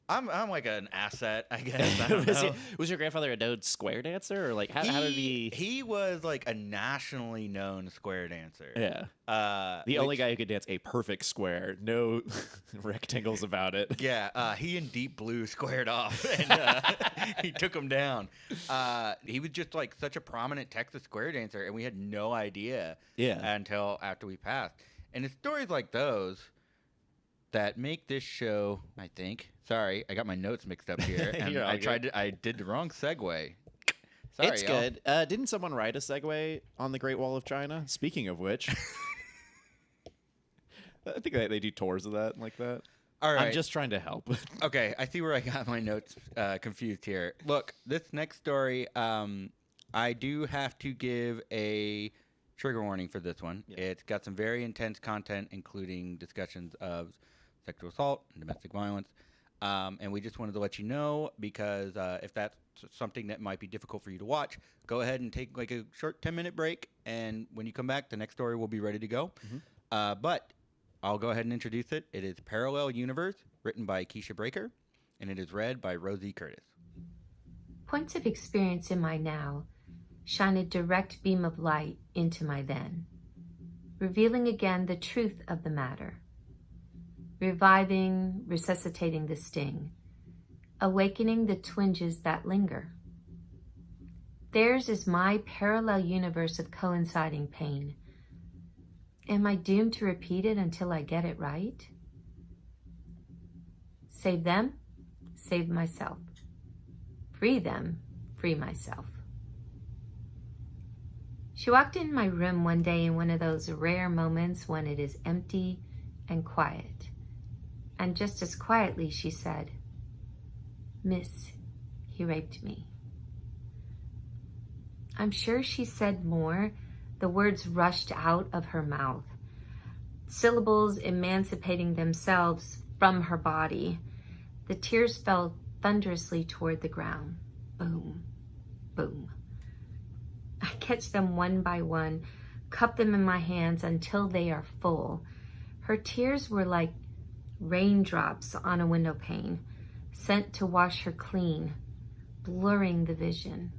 I'm like an asset, I guess. I don't know. Was your grandfather a known square dancer, or like how did he? He was like a nationally known square dancer. Yeah. The only guy who could dance a perfect square, no rectangles about it. Yeah. He and Deep Blue squared off, and he took him down. He was just like such a prominent Texas square dancer, and we had no idea. Yeah. Until after we passed, and it's stories like those that make this show, I think. Sorry, I got my notes mixed up here, and I did the wrong segue. Sorry, it's y'all. Good. Didn't someone write a segue on the Great Wall of China? Speaking of which, I think they do tours of that like that. All right. I'm just trying to help. Okay, I see where I got my notes confused here. Look, this next story, I do have to give a trigger warning for this one. Yeah. It's got some very intense content, including discussions of sexual assault and domestic violence. And we just wanted to let you know, because if that's something that might be difficult for you to watch, go ahead and take like a short 10-minute break. And when you come back, the next story will be ready to go. Mm-hmm. But I'll go ahead and introduce it. It is Parallel Universe, written by Keisha Breaker, and it is read by Rozie Curtis. Points of experience in my now shine a direct beam of light into my then, revealing again the truth of the matter. Reviving, resuscitating the sting, awakening the twinges that linger. Theirs is my parallel universe of coinciding pain. Am I doomed to repeat it until I get it right? Save them, save myself. Free them, free myself. She walked in my room one day in one of those rare moments when it is empty and quiet. And just as quietly she said, "Miss, he raped me." I'm sure she said more. The words rushed out of her mouth, syllables emancipating themselves from her body. The tears fell thunderously toward the ground. Boom, boom. I catch them one by one, cup them in my hands until they are full. Her tears were like raindrops on a window pane, sent to wash her clean, blurring the vision.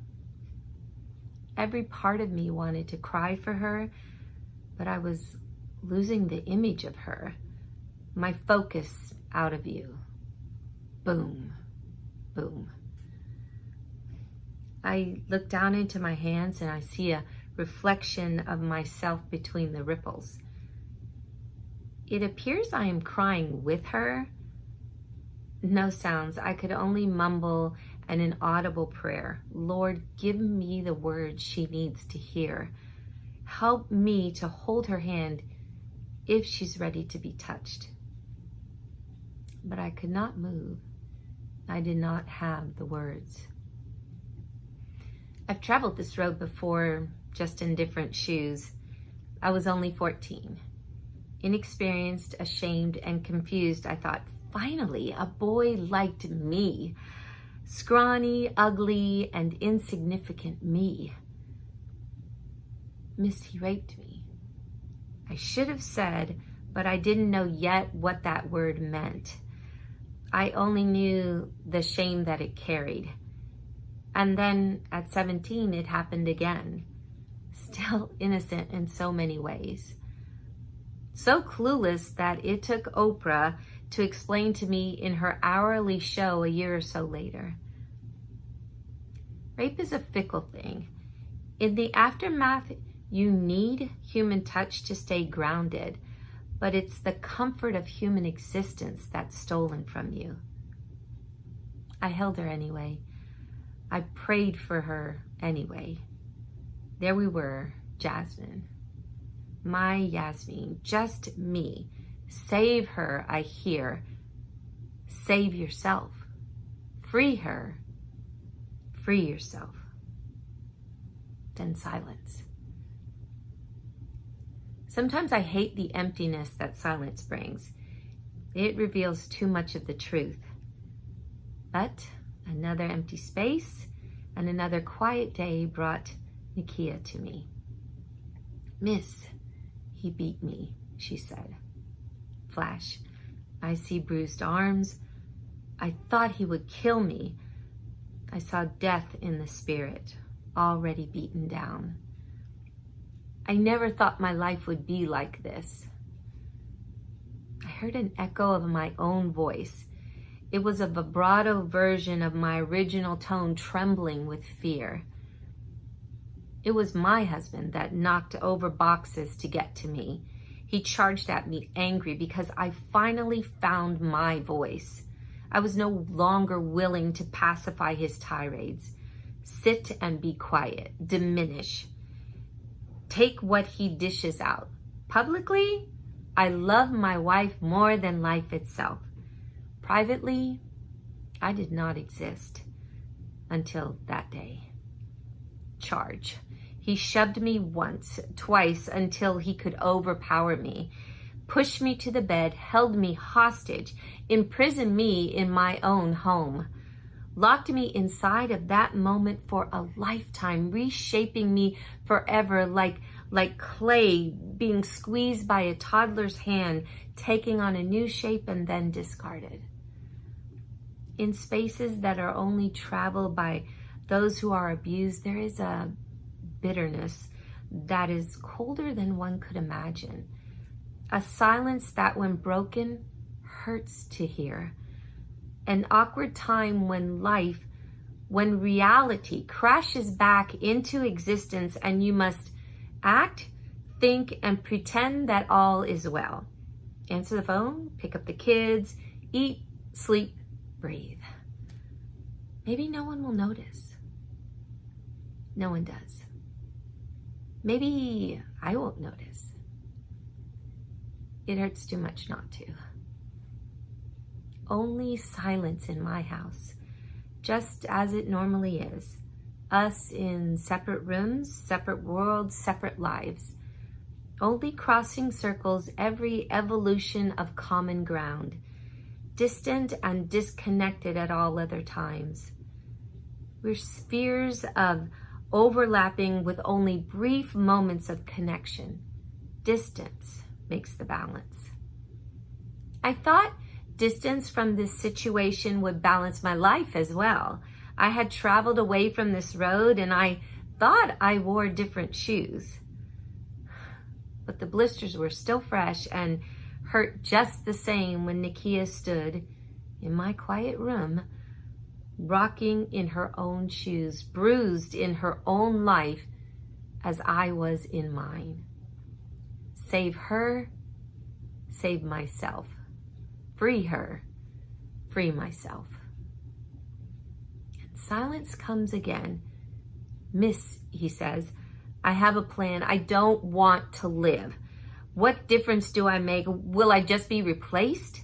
Every part of me wanted to cry for her, but I was losing the image of her, my focus out of view. Boom, boom. I look down into my hands and I see a reflection of myself between the ripples. It appears I am crying with her. No sounds. I could only mumble an inaudible prayer. Lord, give me the words she needs to hear. Help me to hold her hand if she's ready to be touched. but I could not move. I did not have the words. I've traveled this road before, just in different shoes. I was only 14. Inexperienced, ashamed, and confused, I thought, finally, a boy liked me. Scrawny, ugly, and insignificant me. Miss, he raped me. I should have said, but I didn't know yet what that word meant. I only knew the shame that it carried. And then at 17, it happened again. Still innocent in so many ways. So clueless that it took Oprah to explain to me in her hourly show a year or so later. Rape is a fickle thing. In the aftermath, you need human touch to stay grounded, but it's the comfort of human existence that's stolen from you. I held her anyway. I prayed for her anyway. There we were, Jasmine. My Yasmin, just me. Save her, I hear. Save yourself. Free her. Free yourself. Then silence. Sometimes I hate the emptiness that silence brings. It reveals too much of the truth. But another empty space and another quiet day brought Nakia to me. Miss, he beat me, she said. Flash, I see bruised arms. I thought he would kill me. I saw death in the spirit, already beaten down. I never thought my life would be like this. I heard an echo of my own voice. It was a vibrato version of my original tone, trembling with fear. It was my husband that knocked over boxes to get to me. He charged at me angry because I finally found my voice. I was no longer willing to pacify his tirades. Sit and be quiet. Diminish. Take what he dishes out. Publicly, I love my wife more than life itself. Privately, I did not exist until that day. Charge. He shoved me once, twice, until he could overpower me, pushed me to the bed, held me hostage, imprisoned me in my own home, locked me inside of that moment for a lifetime, reshaping me forever like clay being squeezed by a toddler's hand, taking on a new shape and then discarded. In spaces that are only traveled by those who are abused, there is a bitterness that is colder than one could imagine. A silence that, when broken, hurts to hear. An awkward time when reality crashes back into existence and you must act, think, and pretend that all is well. Answer the phone, pick up the kids, eat, sleep, breathe. Maybe no one will notice. No one does. Maybe I won't notice. It hurts too much not to. Only silence in my house, just as it normally is. Us in separate rooms, separate worlds, separate lives. Only crossing circles every evolution of common ground. Distant and disconnected at all other times. We're spheres of overlapping with only brief moments of connection. Distance makes the balance. I thought distance from this situation would balance my life as well. I had traveled away from this road and I thought I wore different shoes. But the blisters were still fresh and hurt just the same when Nakia stood in my quiet room, rocking in her own shoes, bruised in her own life as I was in mine. Save her, save myself. Free her, free myself. And silence comes again. Miss, he says, I have a plan. I don't want to live. What difference do I make? Will I just be replaced?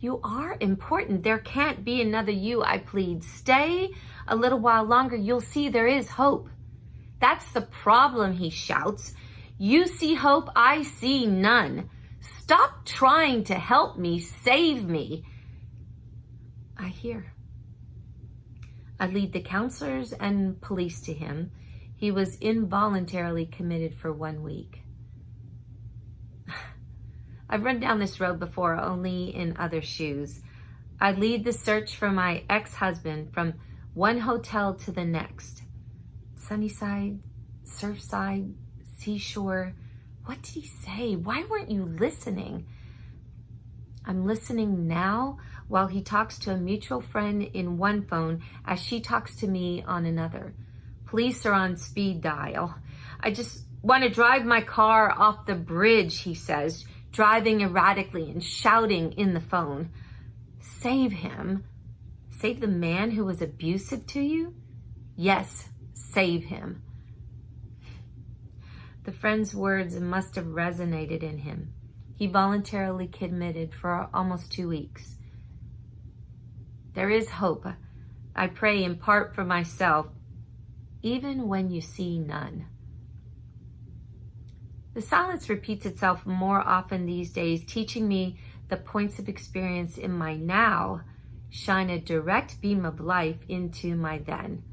You are important. There can't be another you, I plead. Stay a little while longer. You'll see there is hope. That's the problem, he shouts. You see hope, I see none. Stop trying to help me, save me. I hear. I lead the counselors and police to him. He was involuntarily committed for 1 week. I've run down this road before, only in other shoes. I lead the search for my ex-husband from one hotel to the next. Sunnyside, Surfside, Seashore. What did he say? Why weren't you listening? I'm listening now while he talks to a mutual friend in one phone as she talks to me on another. Police are on speed dial. I just want to drive my car off the bridge, he says, driving erratically and shouting in the phone. Save him? Save the man who was abusive to you? Yes, save him. The friend's words must have resonated in him. He voluntarily committed for almost 2 weeks. There is hope. I pray in part for myself, even when you see none. The silence repeats itself more often these days, teaching me the points of experience in my now shine a direct beam of life into my then.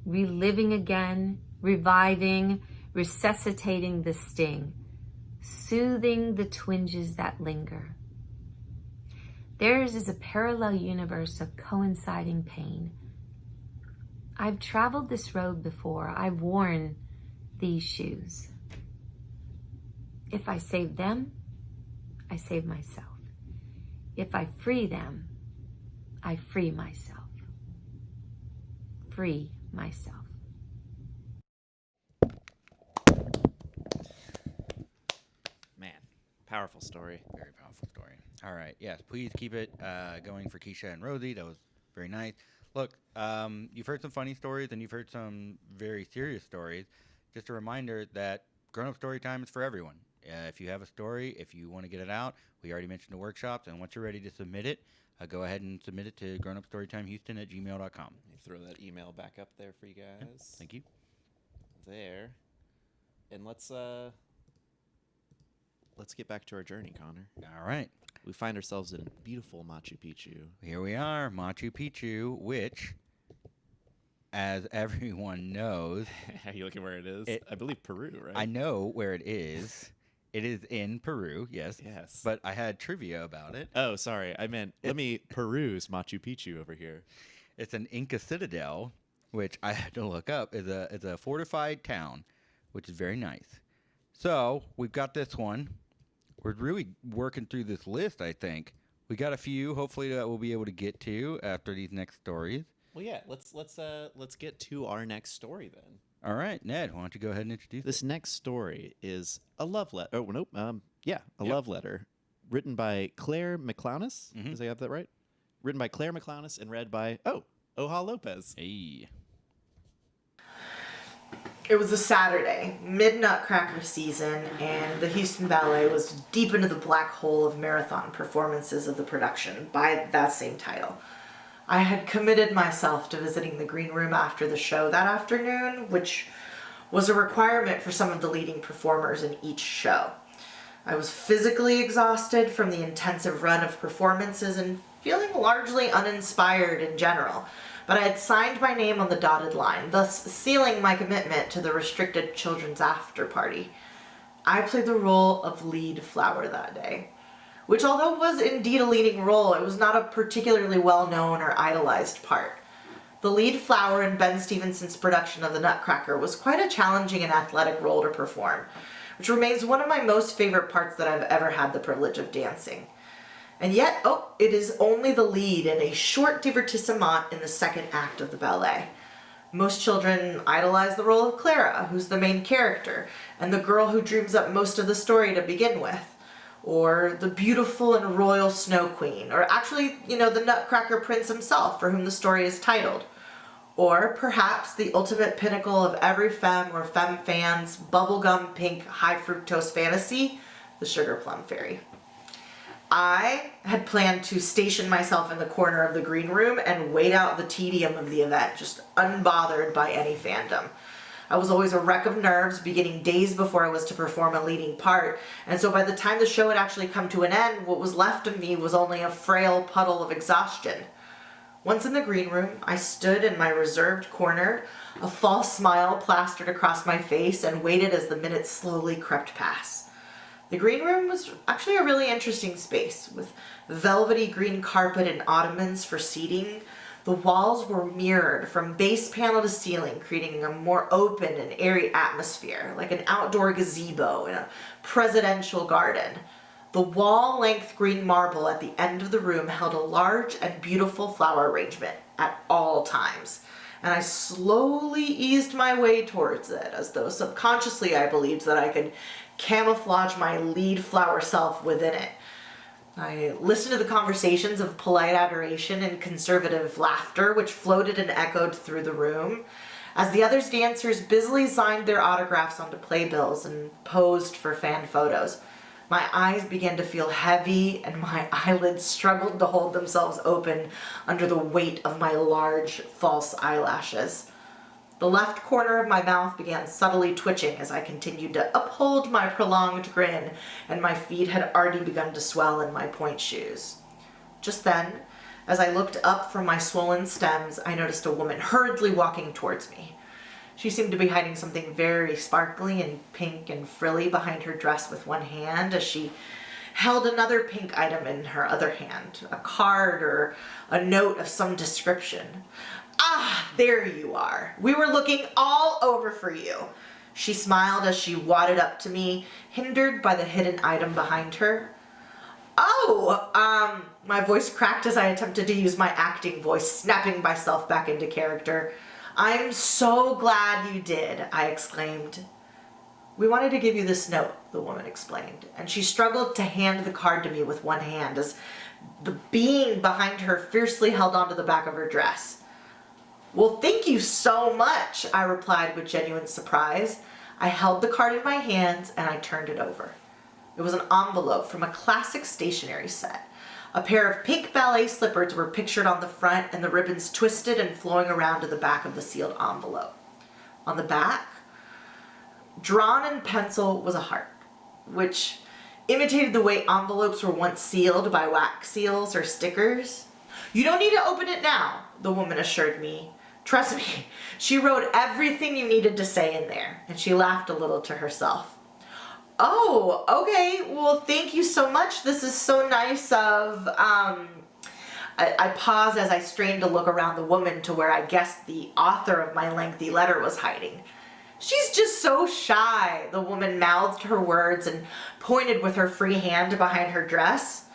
Reliving again, reviving, resuscitating the sting, soothing the twinges that linger. Theirs is a parallel universe of coinciding pain. I've traveled this road before. I've worn these shoes. If I save them, I save myself. If I free them, I free myself. Free myself. Man, powerful story. Very powerful story. All right. Yes, please keep it going for Keisha and Rozie. That was very nice. Look, you've heard some funny stories and you've heard some very serious stories. Just a reminder that grown-up story time is for everyone. If you have a story, if you want to get it out, we already mentioned the workshops, and once you're ready to submit it, go ahead and submit it to grownupstorytimehouston@gmail.com. Throw that email back up there for you guys. Yep. Thank you. There. And let's get back to our journey, Connor. All right. We find ourselves in beautiful Machu Picchu. Here we are, Machu Picchu, which, as everyone knows... Are you looking where it is? I believe Peru, right? I know where it is. It is in Peru, yes. Yes. But I had trivia about it. Oh, sorry. I meant, let me peruse Machu Picchu over here. It's an Inca citadel, which I had to look up. It's a fortified town, which is very nice. So, we've got this one. We're really working through this list, I think. We got a few, hopefully, that we'll be able to get to after these next stories. Well, yeah, let's get to our next story then. All right, Ned, why don't you go ahead and introduce this next story is a love letter. Oh, nope. Love letter written by Clare Miklaunus. Mm-hmm. Did I have that right? Written by Clare Miklaunus and read by Hoja Lopez. Hey. It was a Saturday, mid-Nutcracker season, and the Houston Ballet was deep into the black hole of marathon performances of the production by that same title. I had committed myself to visiting the green room after the show that afternoon, which was a requirement for some of the leading performers in each show. I was physically exhausted from the intensive run of performances and feeling largely uninspired in general, but I had signed my name on the dotted line, thus sealing my commitment to the restricted children's after party. I played the role of lead flower that day, which although was indeed a leading role, it was not a particularly well-known or idolized part. The lead flower in Ben Stevenson's production of The Nutcracker was quite a challenging and athletic role to perform, which remains one of my most favorite parts that I've ever had the privilege of dancing. And yet, it is only the lead in a short divertissement in the second act of the ballet. Most children idolize the role of Clara, who's the main character, and the girl who dreams up most of the story to begin with. Or the beautiful and royal Snow Queen, or actually, the Nutcracker Prince himself, for whom the story is titled. Or perhaps the ultimate pinnacle of every femme or femme fan's bubblegum pink high fructose fantasy, the Sugar Plum Fairy. I had planned to station myself in the corner of the green room and wait out the tedium of the event, just unbothered by any fandom. I was always a wreck of nerves, beginning days before I was to perform a leading part, and so by the time the show had actually come to an end, what was left of me was only a frail puddle of exhaustion. Once in the green room, I stood in my reserved corner, a false smile plastered across my face, and waited as the minutes slowly crept past. The green room was actually a really interesting space, with velvety green carpet and ottomans for seating. The walls were mirrored from base panel to ceiling, creating a more open and airy atmosphere, like an outdoor gazebo in a presidential garden. The wall-length green marble at the end of the room held a large and beautiful flower arrangement at all times, and I slowly eased my way towards it, as though subconsciously I believed that I could camouflage my lead flower self within it. I listened to the conversations of polite adoration and conservative laughter, which floated and echoed through the room, as the other dancers busily signed their autographs onto playbills and posed for fan photos. My eyes began to feel heavy, and my eyelids struggled to hold themselves open under the weight of my large, false eyelashes. The left corner of my mouth began subtly twitching as I continued to uphold my prolonged grin, and my feet had already begun to swell in my point shoes. Just then, as I looked up from my swollen stems, I noticed a woman hurriedly walking towards me. She seemed to be hiding something very sparkly and pink and frilly behind her dress with one hand, as she held another pink item in her other hand, a card or a note of some description. "Ah, there you are. We were looking all over for you." She smiled as she wadded up to me, hindered by the hidden item behind her. "Oh, my voice cracked as I attempted to use my acting voice, snapping myself back into character. "I'm so glad you did," I exclaimed. "We wanted to give you this note," the woman explained, and she struggled to hand the card to me with one hand as the being behind her fiercely held onto the back of her dress. "Well, thank you so much," I replied with genuine surprise. I held the card in my hands and I turned it over. It was an envelope from a classic stationery set. A pair of pink ballet slippers were pictured on the front, and the ribbons twisted and flowing around to the back of the sealed envelope. On the back, drawn in pencil, was a heart, which imitated the way envelopes were once sealed by wax seals or stickers. "You don't need to open it now," the woman assured me. "Trust me, she wrote everything you needed to say in there," and she laughed a little to herself. "Oh, okay, well, thank you so much. This is so nice of," I paused as I strained to look around the woman to where I guessed the author of my lengthy letter was hiding. "She's just so shy," the woman mouthed her words and pointed with her free hand behind her dress.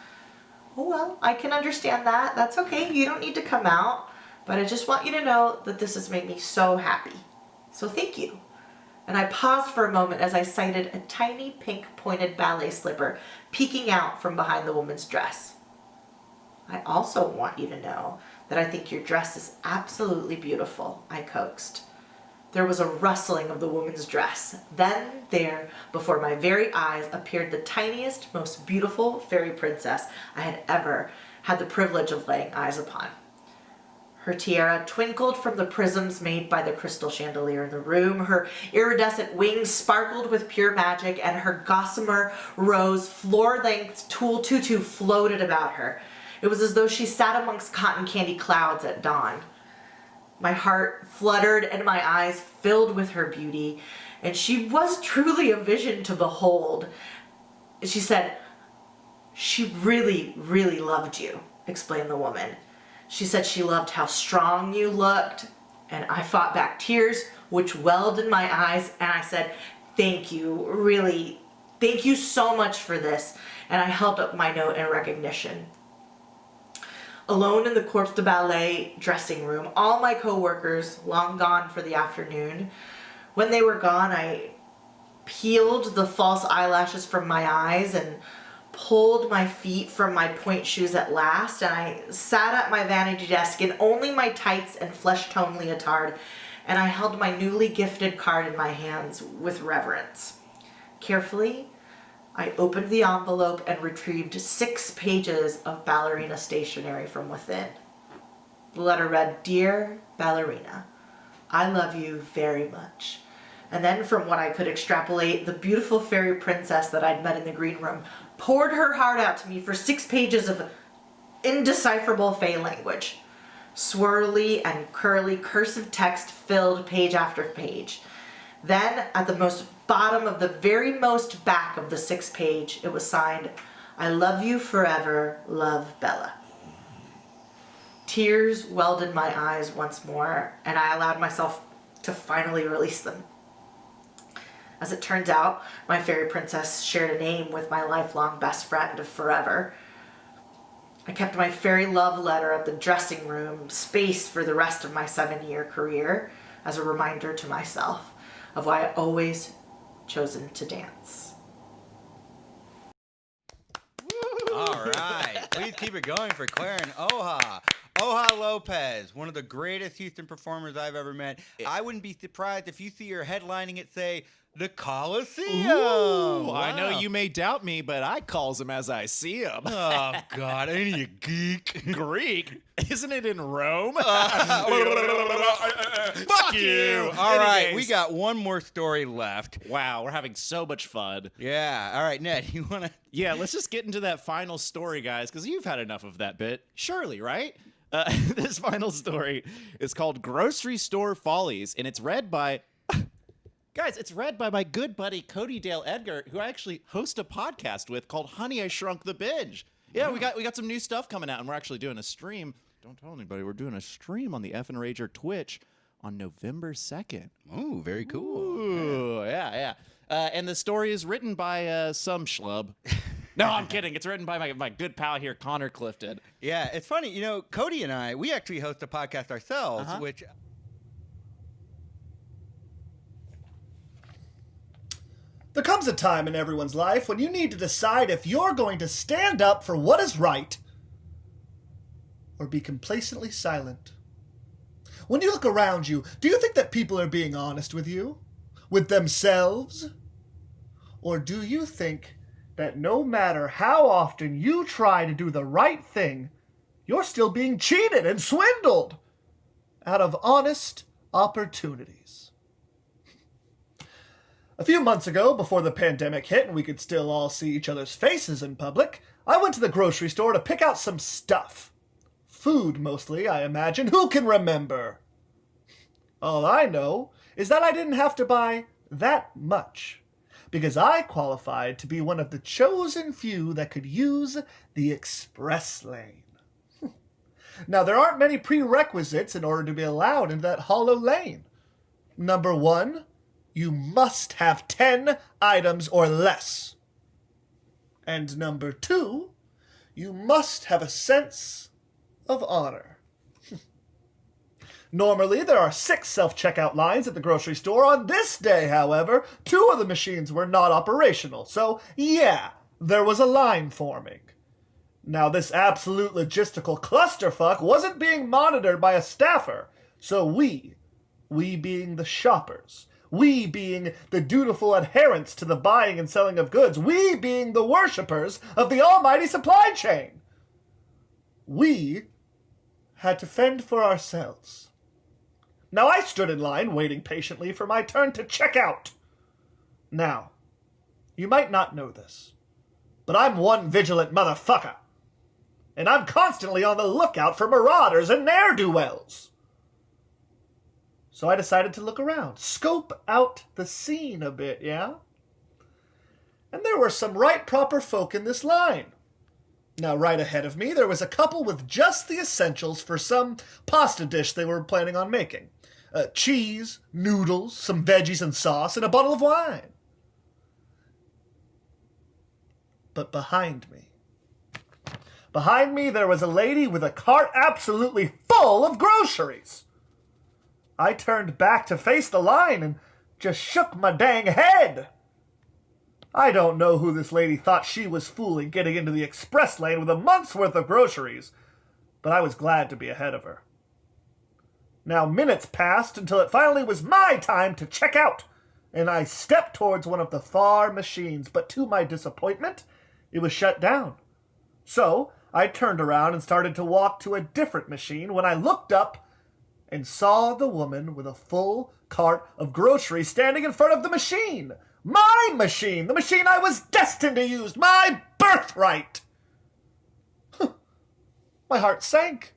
"Oh, well, I can understand that. That's okay. You don't need to come out. But I just want you to know that this has made me so happy. So thank you." And I paused for a moment as I sighted a tiny pink pointed ballet slipper peeking out from behind the woman's dress. "I also want you to know that I think your dress is absolutely beautiful," I coaxed. There was a rustling of the woman's dress. Then there, before my very eyes, appeared the tiniest, most beautiful fairy princess I had ever had the privilege of laying eyes upon. Her tiara twinkled from the prisms made by the crystal chandelier in the room. Her iridescent wings sparkled with pure magic, and her gossamer rose floor-length tulle tutu floated about her. It was as though she sat amongst cotton candy clouds at dawn. My heart fluttered and my eyes filled with her beauty, and she was truly a vision to behold. She said, "She really, really loved you," explained the woman. "She said she loved how strong you looked," and I fought back tears which welled in my eyes, and I said, "Thank you, really, thank you so much for this," and I held up my note in recognition. Alone in the Corps de Ballet dressing room, all my co-workers long gone for the afternoon. When they were gone, I peeled the false eyelashes from my eyes and pulled my feet from my point shoes at last, and I sat at my vanity desk in only my tights and flesh-tone leotard, and I held my newly gifted card in my hands with reverence. Carefully, I opened the envelope and retrieved 6 pages of ballerina stationery from within. The letter read, "Dear Ballerina, I love you very much." And then from what I could extrapolate, the beautiful fairy princess that I'd met in the green room poured her heart out to me for 6 pages of indecipherable Fey language. Swirly and curly cursive text filled page after page. Then, at the most bottom of the very most back of the 6th page, it was signed, "I love you forever, love, Bella." Tears welled in my eyes once more, and I allowed myself to finally release them. As it turns out, my fairy princess shared a name with my lifelong best friend of forever. I kept my fairy love letter at the dressing room space for the rest of my 7-year career as a reminder to myself of why I always chosen to dance. All right. Please keep it going for Clare and Hoja. Hoja Lopez, one of the greatest Houston performers I've ever met. I wouldn't be surprised if you see her headlining it, say, the Coliseum. Ooh, Wow. I know you may doubt me, but I calls him as I see him. Oh, God. Ain't he a geek? Greek? Isn't it in Rome? Fuck you. All right. We got one more story left. Wow, we're having so much fun. Yeah. All right, Ned, you want to? Yeah, let's just get into that final story, guys, because you've had enough of that bit. Surely, right? This final story is called Grocery Store Follies, and it's read by... Guys, it's read by my good buddy Cody Dale Edgar, who I actually host a podcast with called Honey, I Shrunk the Binge. Yeah, we got some new stuff coming out, and we're actually doing a stream. Don't tell anybody. We're doing a stream on the F and Rager Twitch on November 2nd. Ooh, very cool. Ooh, yeah. And the story is written by some schlub. No, I'm kidding. It's written by my good pal here, Connor Clifton. Yeah, it's funny. You know, Cody and I, we actually host a podcast ourselves, which... There comes a time in everyone's life when you need to decide if you're going to stand up for what is right or be complacently silent. When you look around you, do you think that people are being honest with you? With themselves? Or do you think that no matter how often you try to do the right thing, you're still being cheated and swindled out of honest opportunities? A few months ago, before the pandemic hit and we could still all see each other's faces in public, I went to the grocery store to pick out some stuff. Food, mostly, I imagine. Who can remember? All I know is that I didn't have to buy that much, because I qualified to be one of the chosen few that could use the express lane. Now, there aren't many prerequisites in order to be allowed into that hollow lane. Number 1, you must have 10 items or less. And number 2, you must have a sense of honor. Normally, there are 6 self-checkout lines at the grocery store. On this day, however, 2 of the machines were not operational. So, yeah, there was a line forming. Now, this absolute logistical clusterfuck wasn't being monitored by a staffer. So we being the shoppers, we being the dutiful adherents to the buying and selling of goods, we being the worshippers of the almighty supply chain, we had to fend for ourselves. Now, I stood in line waiting patiently for my turn to check out. Now, you might not know this, but I'm one vigilant motherfucker, and I'm constantly on the lookout for marauders and ne'er-do-wells. So I decided to look around, scope out the scene a bit, yeah? And there were some right proper folk in this line. Now, right ahead of me, there was a couple with just the essentials for some pasta dish they were planning on making. Cheese, noodles, some veggies and sauce, and a bottle of wine. But behind me, there was a lady with a cart absolutely full of groceries. I turned back to face the line and just shook my dang head. I don't know who this lady thought she was fooling getting into the express lane with a month's worth of groceries, but I was glad to be ahead of her. Now, minutes passed until it finally was my time to check out, and I stepped towards one of the far machines, but to my disappointment, it was shut down. So I turned around and started to walk to a different machine when I looked up and saw the woman with a full cart of groceries standing in front of the machine. My machine! The machine I was destined to use! My birthright! My heart sank.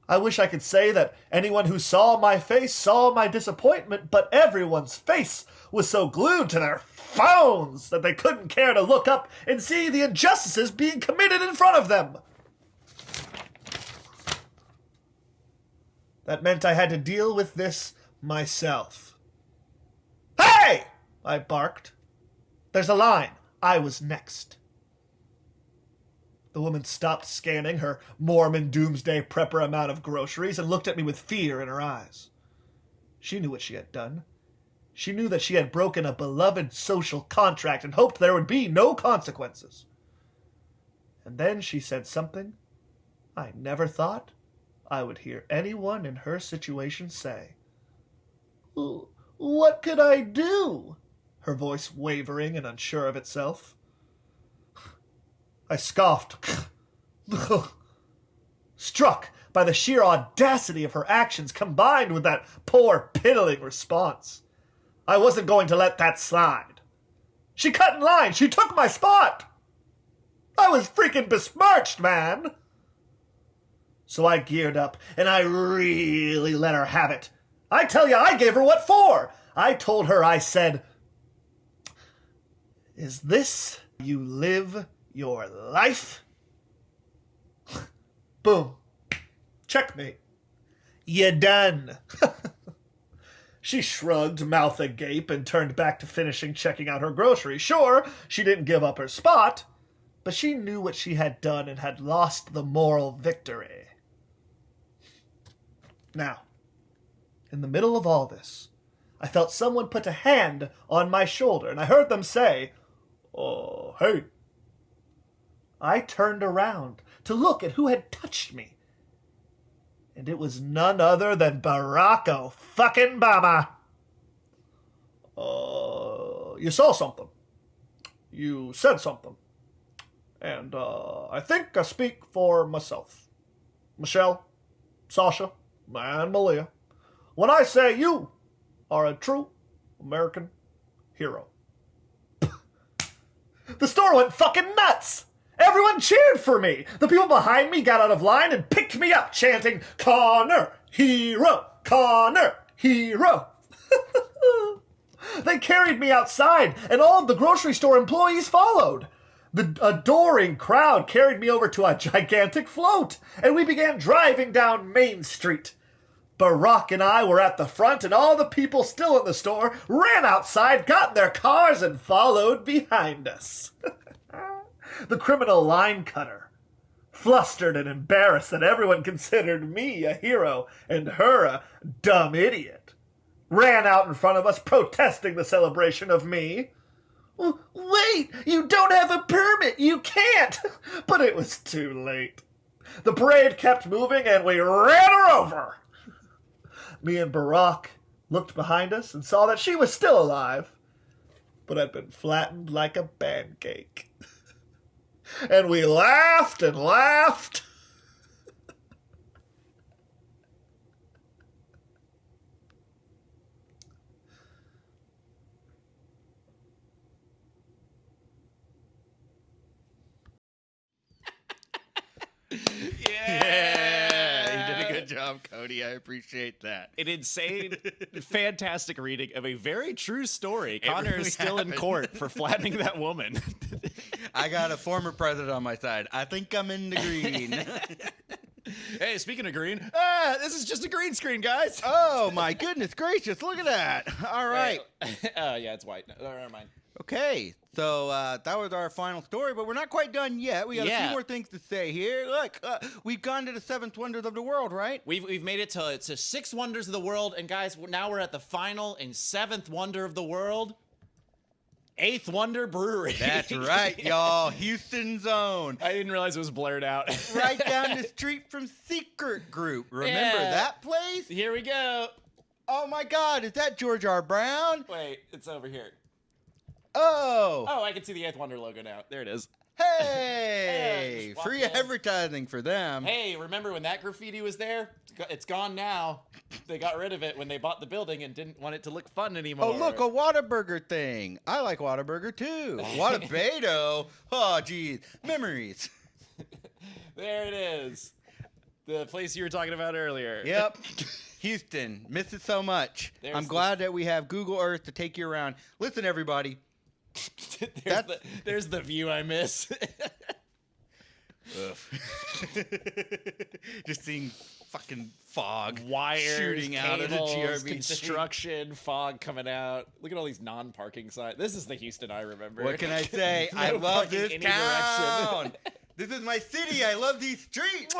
I wish I could say that anyone who saw my face saw my disappointment, but everyone's face was so glued to their phones that they couldn't care to look up and see the injustices being committed in front of them. That meant I had to deal with this myself. Hey! I barked. There's a line. I was next. The woman stopped scanning her Mormon doomsday prepper amount of groceries and looked at me with fear in her eyes. She knew what she had done. She knew that she had broken a beloved social contract and hoped there would be no consequences. And then she said something I never thought I would hear anyone in her situation say. What could I do? Her voice wavering and unsure of itself. I scoffed, struck by the sheer audacity of her actions combined with that poor, piddling response. I wasn't going to let that slide. She cut in line. She took my spot. I was freaking besmirched, man. So I geared up, and I really let her have it. I tell you, I gave her what for. I told her, I said, "Is this how you live your life?" Boom. Checkmate. You done. She shrugged, mouth agape, and turned back to finishing checking out her groceries. Sure, she didn't give up her spot, but she knew what she had done and had lost the moral victory. Now, in the middle of all this, I felt someone put a hand on my shoulder, and I heard them say, "Oh, hey." I turned around to look at who had touched me, and it was none other than Barack Obama. You saw something. You said something. And I think I speak for myself, Michelle, Sasha, and Malia, when I say you are a true American hero. The store went fucking nuts. Everyone cheered for me. The people behind me got out of line and picked me up, chanting, "Conner, hero! Conner, hero!" They carried me outside, and all of the grocery store employees followed. The adoring crowd carried me over to a gigantic float, and we began driving down Main Street. Barack and I were at the front, and all the people still in the store ran outside, got in their cars, and followed behind us. The criminal line cutter, flustered and embarrassed that everyone considered me a hero and her a dumb idiot, ran out in front of us protesting the celebration of me. "Wait, you don't have a permit, you can't!" But it was too late. The parade kept moving and we ran her over. Me and Barack looked behind us and saw that she was still alive, but had been flattened like a pancake. And we laughed and laughed. Yeah, you did a good job, Cody. I appreciate that. An insane, fantastic reading of a very true story. It Conner really is still in happened. court for flattening that woman. I got a former president on my side. I think I'm in the green. Hey, speaking of green, this is just a green screen, guys. Oh, my goodness gracious. Look at that. All right. Yeah, it's white. No, never mind. Okay, so that was our final story, but we're not quite done yet. We got a few more things to say here. Look, we've gone to the 7th wonders of the world, right? We've made it to 6 wonders of the world, and guys, now we're at the final and 7th wonder of the world. 8th Wonder Brewery. That's right, y'all. Houston's own. I didn't realize it was blurred out. Right down the street from Secret Group. Remember that place? Here we go. Oh my God, is that George R. Brown? Wait, it's over here. Oh. Oh, I can see the Eighth Wonder logo now. There it is. Hey, Yeah, free advertising for them. Hey, remember when that graffiti was there? It's gone now. They got rid of it when they bought the building and didn't want it to look fun anymore. Oh, look, a Whataburger thing. I like Whataburger too. Whatabedo. Oh, geez. Memories. There it is. The place you were talking about earlier. Yep. Houston. Miss it so much. I'm glad that we have Google Earth to take you around. Listen, everybody. There's the view I miss. Just seeing fucking fog wires, shooting out of the GRB construction, fog coming out. Look at all these non-parking signs. This is the Houston I remember. What can I say? No I love this any town. This is my city. I love these streets.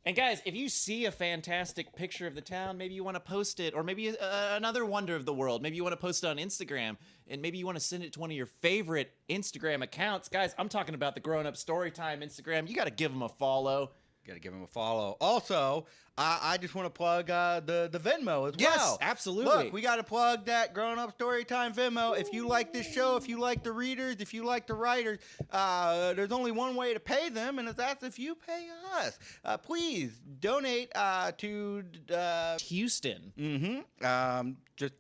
And guys, if you see a fantastic picture of the town, maybe you want to post it, or maybe another wonder of the world. Maybe you want to post it on Instagram, and maybe you want to send it to one of your favorite Instagram accounts. Guys, I'm talking about the Grown Up Storytime Instagram. You got to give them a follow. Got to give him a follow. Also, I just want to plug the Venmo as well. Yes, absolutely. Look, we got to plug that Grown Up Storytime Venmo. If you like this show, if you like the readers, if you like the writers, there's only one way to pay them, and that's if you pay us. Please donate to Houston. Mm-hmm. Just,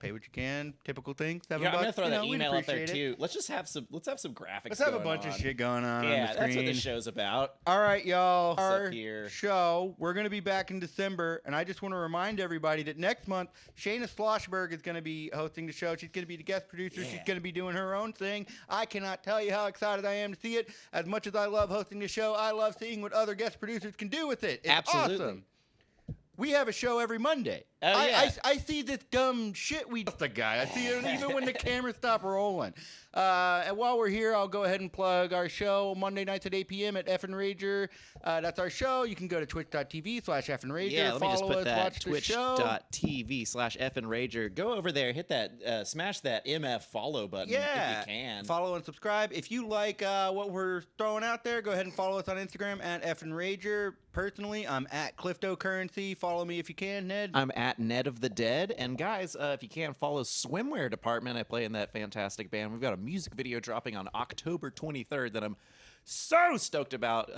pay what you can. Typical thing. $7. I'm gonna throw that we'd email up there appreciate it. too. Let's have some graphics. Let's have a bunch of shit going on. Yeah, on the screen. that's what this show's about. All right, y'all. Our here? show. We're gonna be back in December, and I just want to remind everybody that next month Shayna Schlossberg is gonna be hosting the show. She's gonna be the guest producer. Yeah. She's gonna be doing her own thing. I cannot tell you how excited I am to see it. As much as I love hosting the show, I love seeing what other guest producers can do with it. It's Absolutely. awesome. We have a show every Monday. Oh, yeah. I see this dumb shit the guy. I see it even when the cameras stop rolling. And while we're here, I'll go ahead and plug our show Monday nights at 8 p.m. at Effin' Rager. That's our show. You can go to twitch.tv/EffinRager. Yeah, let me just follow put us, watch that the show. twitch.tv/EffinRager. Go over there, hit that, smash that MF follow button if you can. Follow and subscribe. If you like what we're throwing out there, go ahead and follow us on Instagram at Effin' Rager. Personally, I'm at CryptoCurrency. Follow me if you can, Ned. I'm at Ned of the Dead. And guys, if you can't follow Swimwear Department, I play in that fantastic band. We've got a music video dropping on October 23rd that I'm so stoked about,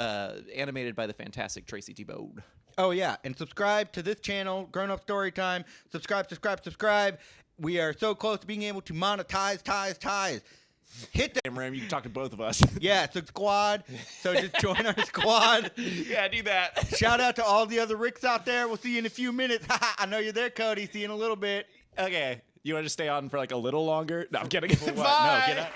animated by the fantastic Tracy T. Bode. Oh, yeah. And subscribe to this channel, Grown Up Storytime. Subscribe. We are so close to being able to monetize. Hit the Ram, you can talk to both of us. Yeah, it's a squad. So just join our squad. Yeah, do that. Shout out to all the other Ricks out there. We'll see you in a few minutes. I know you're there, Cody. See you in a little bit. Okay. You want to stay on for like a little longer? No, I'm kidding. Bye. No, get out.